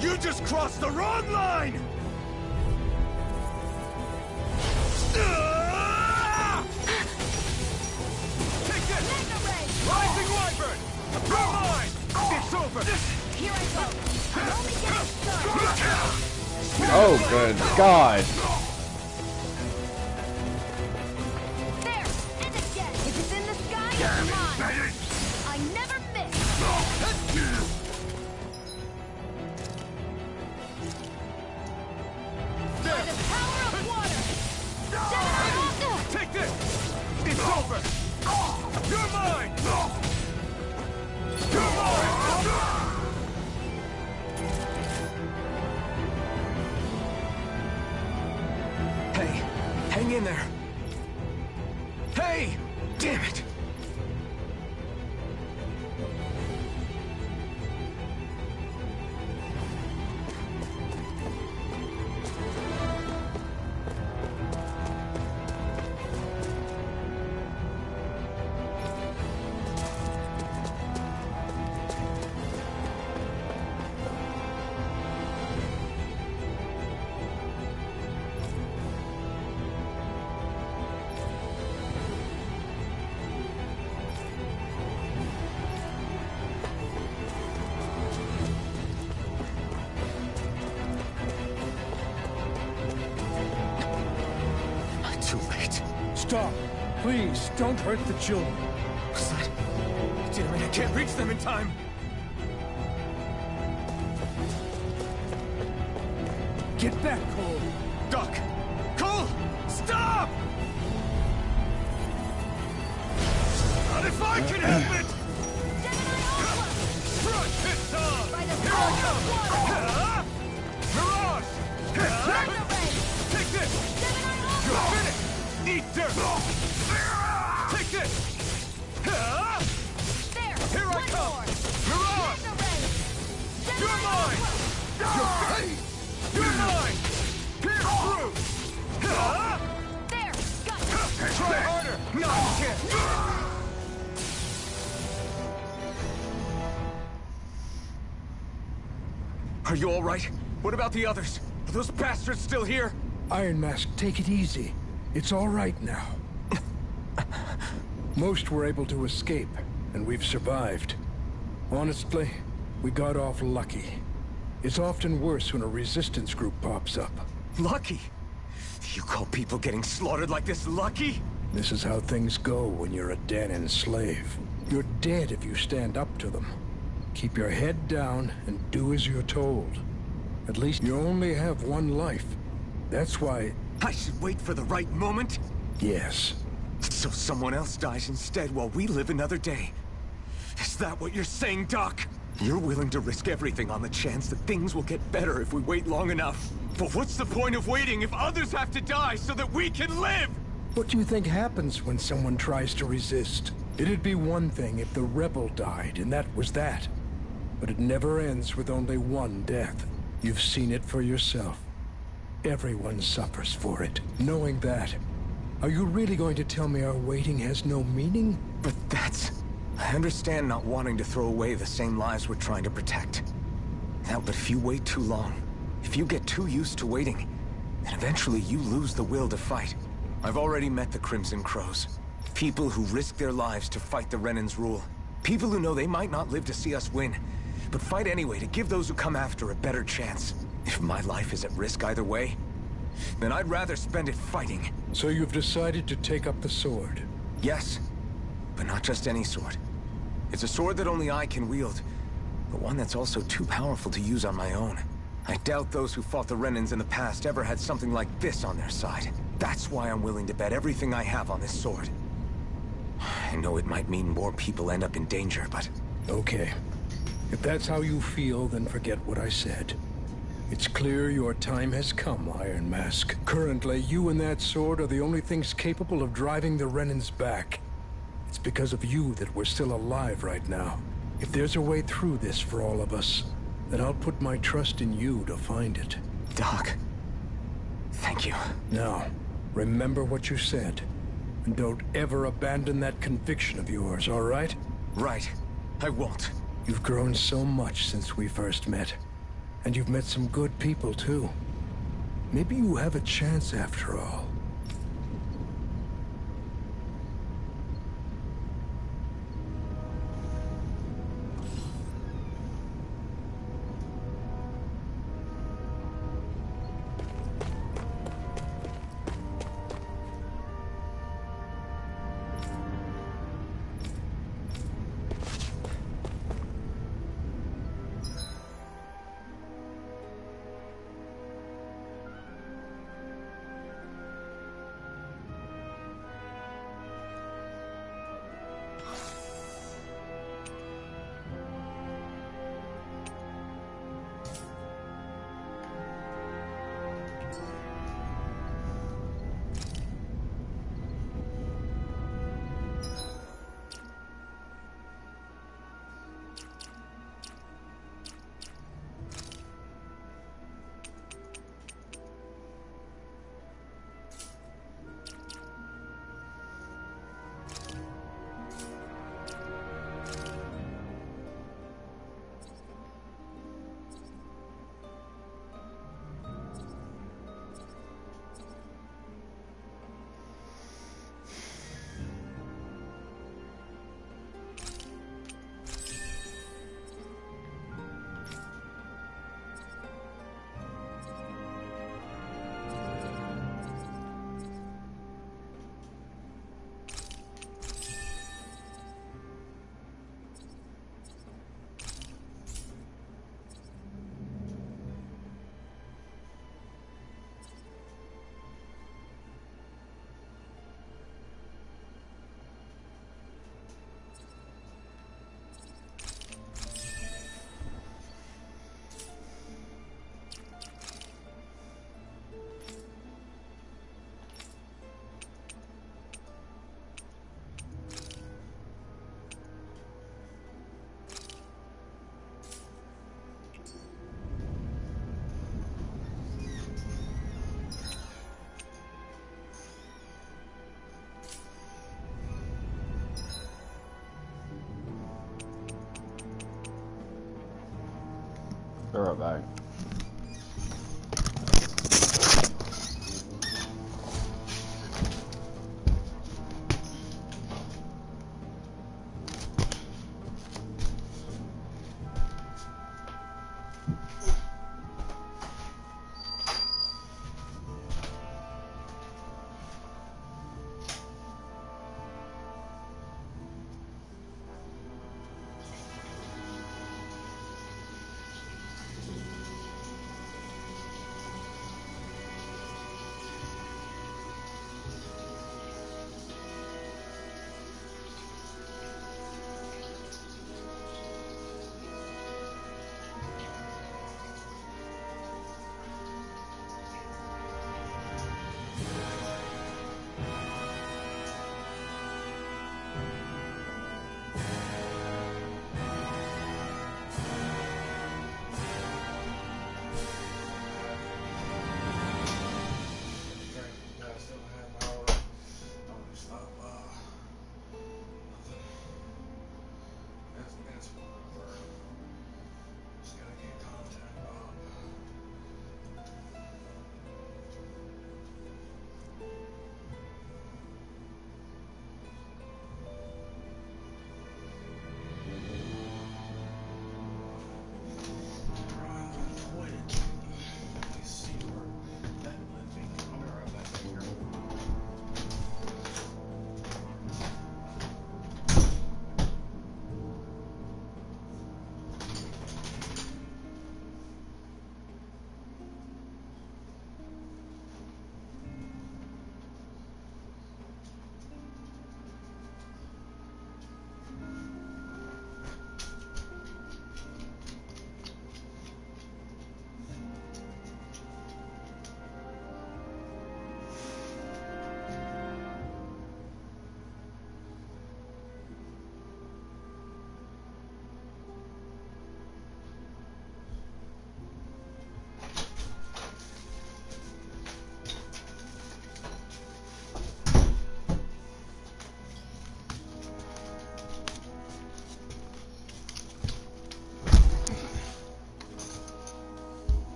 You just crossed the wrong line! Take this! Rising Wyvern! You're mine! It's over! Here I go. I'm only getting started. Oh, good God. There! And again! If it's in the sky, it's mine! I never miss! By the power of water! Take this! It's over! You're mine! You're mine! Hey, hang in there. Hey! Damn it! Too late. Stop. Please, don't hurt the children. What's that? Damn it, I can't reach them in time! Get back, Cole. Doc! Cole! Stop! Not if I can help it! Front hits on! Here I come! Mirage! Take this! You're finished! Eat dirt! Take this! Here I come! Mirage! You're mine! You're finished! You're mine! Pierce through! Try harder! No, you can't! Are you all right? What about the others? Are those bastards still here? Iron Mask, take it easy. It's all right now. Most were able to escape, and we've survived. Honestly, we got off lucky. It's often worse when a resistance group pops up. Lucky? You call people getting slaughtered like this lucky? This is how things go when you're a Danon slave. You're dead if you stand up to them. Keep your head down and do as you're told. At least you only have one life. That's why... I should wait for the right moment? Yes. So someone else dies instead while we live another day. Is that what you're saying, Doc? You're willing to risk everything on the chance that things will get better if we wait long enough. But what's the point of waiting if others have to die so that we can live? What do you think happens when someone tries to resist? It'd be one thing if the rebel died, and that was that. But it never ends with only one death. You've seen it for yourself. Everyone suffers for it. Knowing that, are you really going to tell me our waiting has no meaning? But that's... I understand not wanting to throw away the same lives we're trying to protect. Now, but if you wait too long, if you get too used to waiting, then eventually you lose the will to fight. I've already met the Crimson Crows. People who risk their lives to fight the Renan's rule. People who know they might not live to see us win, but fight anyway to give those who come after a better chance. If my life is at risk either way, then I'd rather spend it fighting. So you've decided to take up the sword? Yes, but not just any sword. It's a sword that only I can wield, but one that's also too powerful to use on my own. I doubt those who fought the Renans in the past ever had something like this on their side. That's why I'm willing to bet everything I have on this sword. I know it might mean more people end up in danger, but... Okay. If that's how you feel, then forget what I said. It's clear your time has come, Iron Mask. Currently, you and that sword are the only things capable of driving the Renans back. It's because of you that we're still alive right now. If there's a way through this for all of us, then I'll put my trust in you to find it. Doc, thank you. Now, remember what you said. And don't ever abandon that conviction of yours, all right? Right. I won't. You've grown so much since we first met. And you've met some good people, too. Maybe you have a chance after all. Be right back.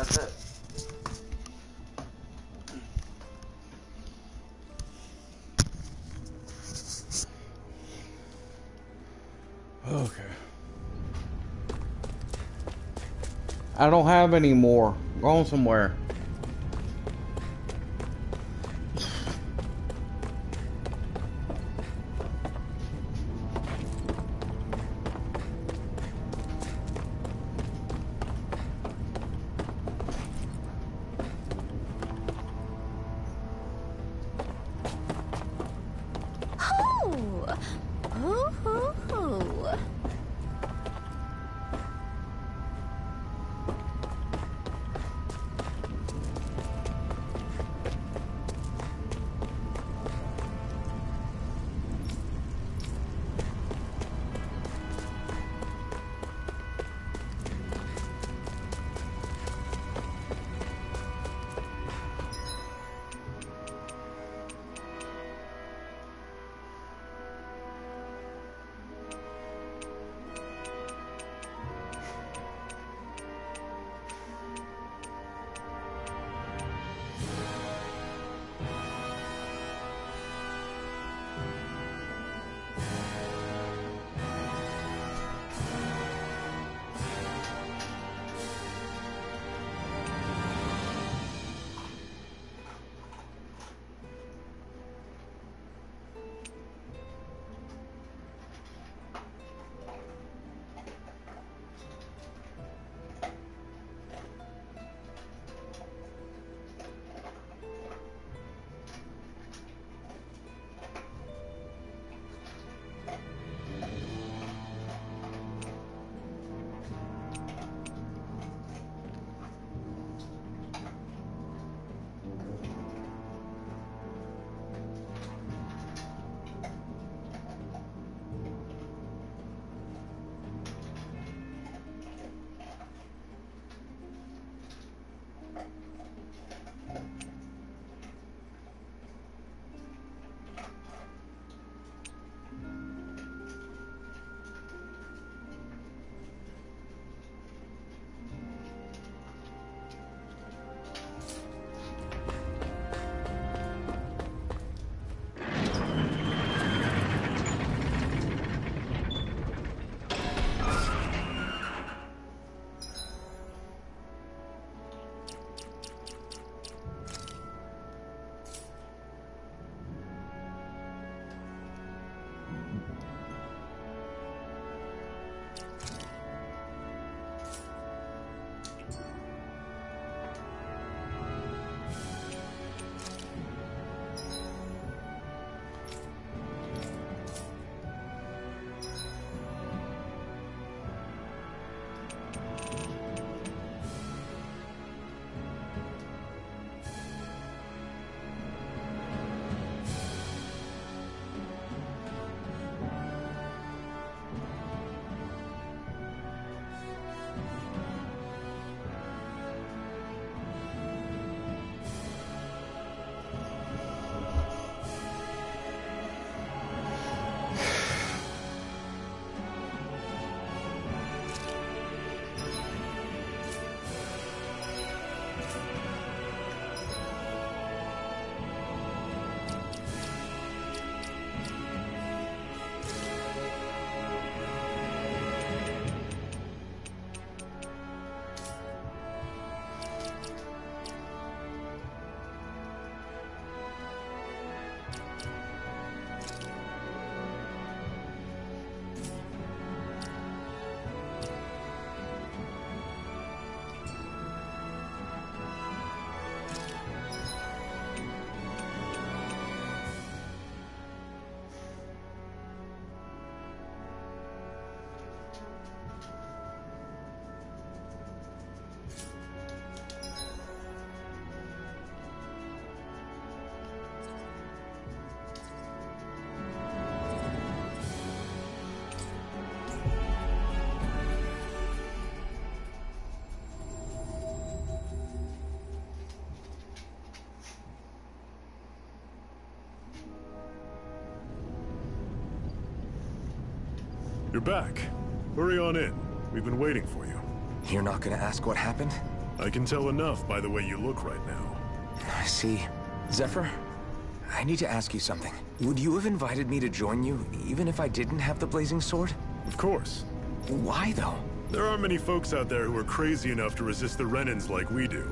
That's it. Okay. I don't have any more. I'm going somewhere. You're back. Hurry on in. We've been waiting for you. You're not gonna ask what happened? I can tell enough by the way you look right now. I see. Zephyr, I need to ask you something. Would you have invited me to join you, even if I didn't have the blazing sword? Of course. Why, though? There aren't many folks out there who are crazy enough to resist the Renans like we do.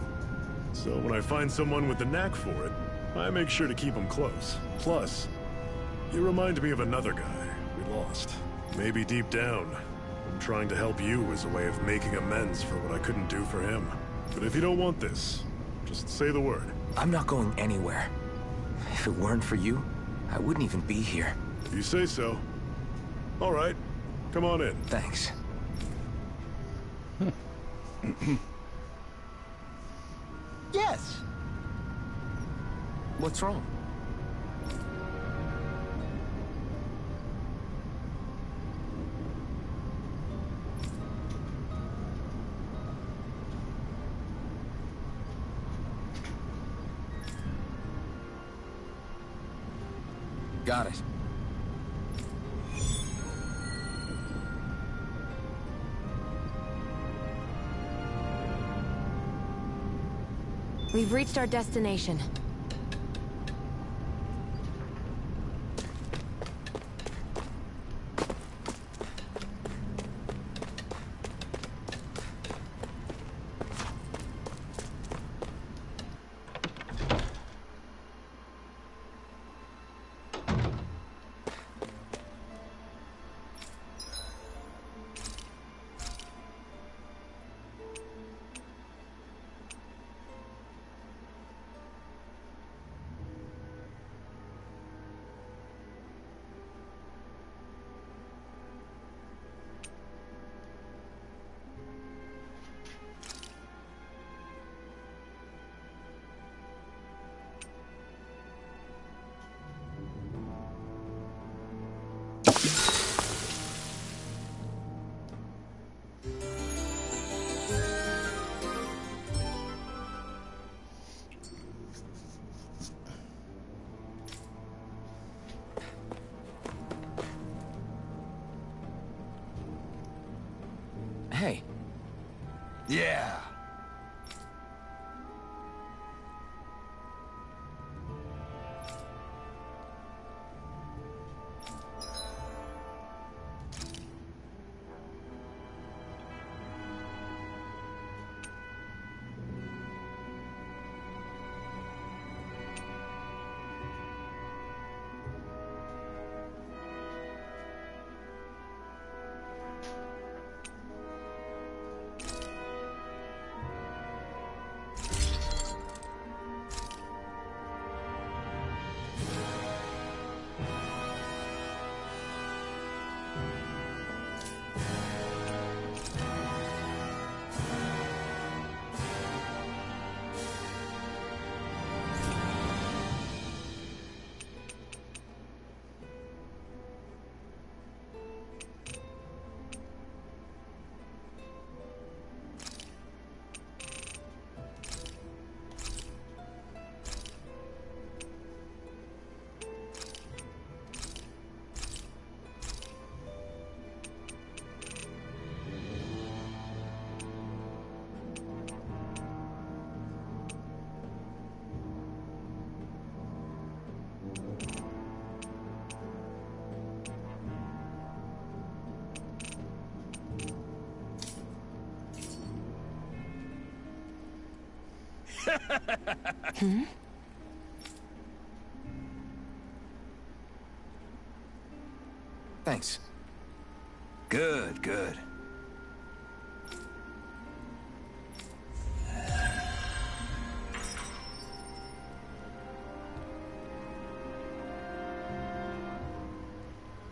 So when I find someone with the knack for it, I make sure to keep them close. Plus, you remind me of another guy we lost. Maybe deep down, I'm trying to help you as a way of making amends for what I couldn't do for him. But if you don't want this, just say the word. I'm not going anywhere. If it weren't for you, I wouldn't even be here. If you say so. All right, come on in. Thanks. Yes. What's wrong? Got it. We've reached our destination. Hey. Yeah. Hmm? Thanks. Good, good.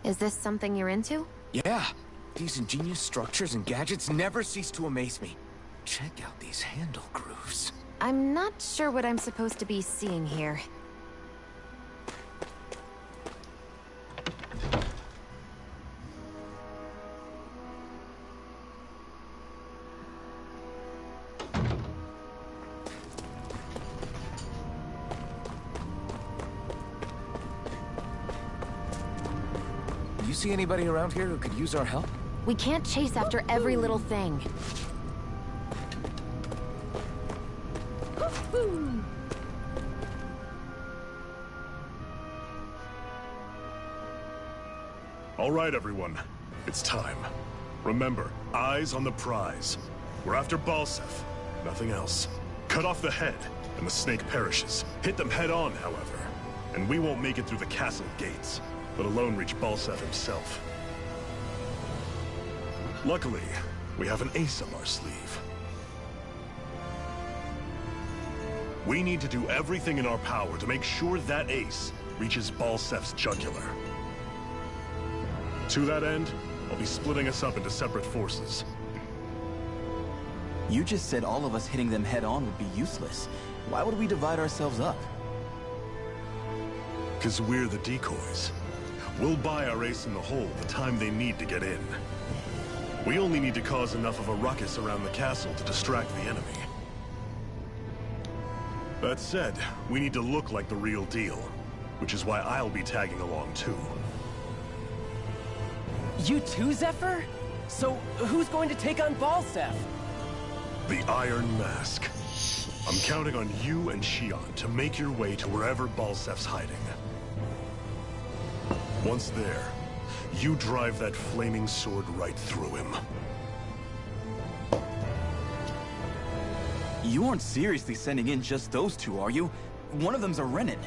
Is this something you're into? Yeah. These ingenious structures and gadgets never cease to amaze me. Check out these handle grooves. I'm not sure what I'm supposed to be seeing here. You see anybody around here who could use our help? We can't chase after every little thing. Woo! All right, everyone. It's time. Remember, eyes on the prize. We're after Balsef. Nothing else. Cut off the head, and the snake perishes. Hit them head on, however. And we won't make it through the castle gates, let alone reach Balsef himself. Luckily, we have an ace up our sleeve. We need to do everything in our power to make sure that ace reaches Balsef's jugular. To that end, I'll be splitting us up into separate forces. You just said all of us hitting them head-on would be useless. Why would we divide ourselves up? 'Cause we're the decoys. We'll buy our ace in the hole the time they need to get in. We only need to cause enough of a ruckus around the castle to distract the enemy. That said, we need to look like the real deal, which is why I'll be tagging along too. You too, Zephyr? So, who's going to take on Balsef? The Iron Mask. I'm counting on you and Shion to make your way to wherever Balsef's hiding. Once there, you drive that flaming sword right through him. You aren't seriously sending in just those two, are you? One of them's a Renin.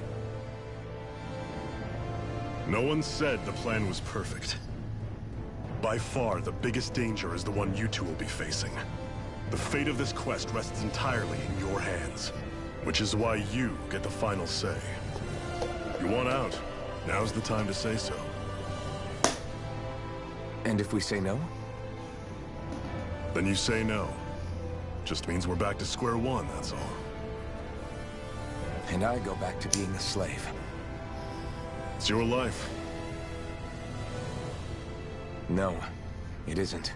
No one said the plan was perfect. By far, the biggest danger is the one you two will be facing. The fate of this quest rests entirely in your hands, which is why you get the final say. You want out, now's the time to say so. And if we say no? Then you say no. Just means we're back to square one, that's all. And I go back to being a slave. It's your life. No, it isn't.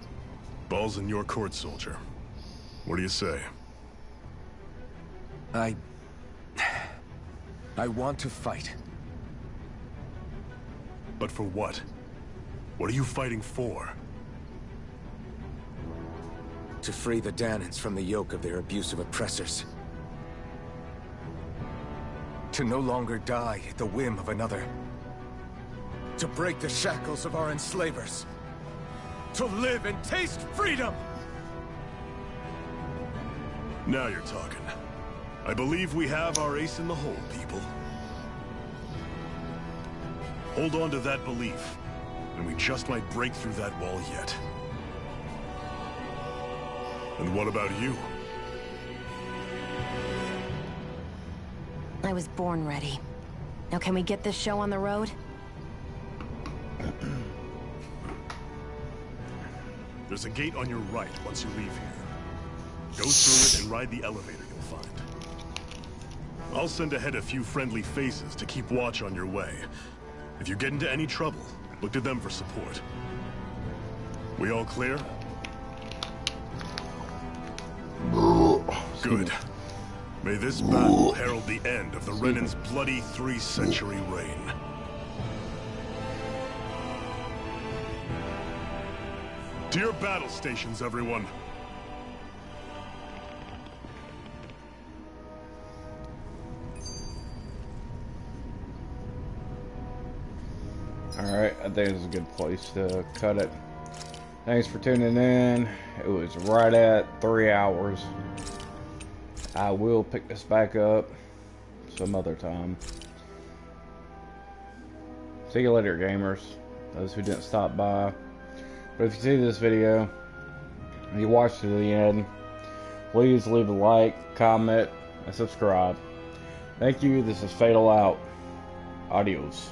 Ball's in your court, soldier. What do you say? I want to fight. But for what? What are you fighting for? To free the Danans from the yoke of their abusive oppressors. To no longer die at the whim of another. To break the shackles of our enslavers. To live and taste freedom! Now you're talking. I believe we have our ace in the hole, people. Hold on to that belief, and we just might break through that wall yet. And what about you? I was born ready. Now can we get this show on the road? There's a gate on your right once you leave here. Go through it and ride the elevator you'll find. I'll send ahead a few friendly faces to keep watch on your way. If you get into any trouble, look to them for support. We all clear? Good. May this battle herald the end of the Renin's bloody 3-century reign. To your battle stations, everyone. Alright, I think it's a good place to cut it. Thanks for tuning in. It was right at 3 hours. I will pick this back up some other time. See you later, gamers. Those who didn't stop by. But if you see this video and you watched it to the end, please leave a like, comment, and subscribe. Thank you. This is Fatal out. Adios.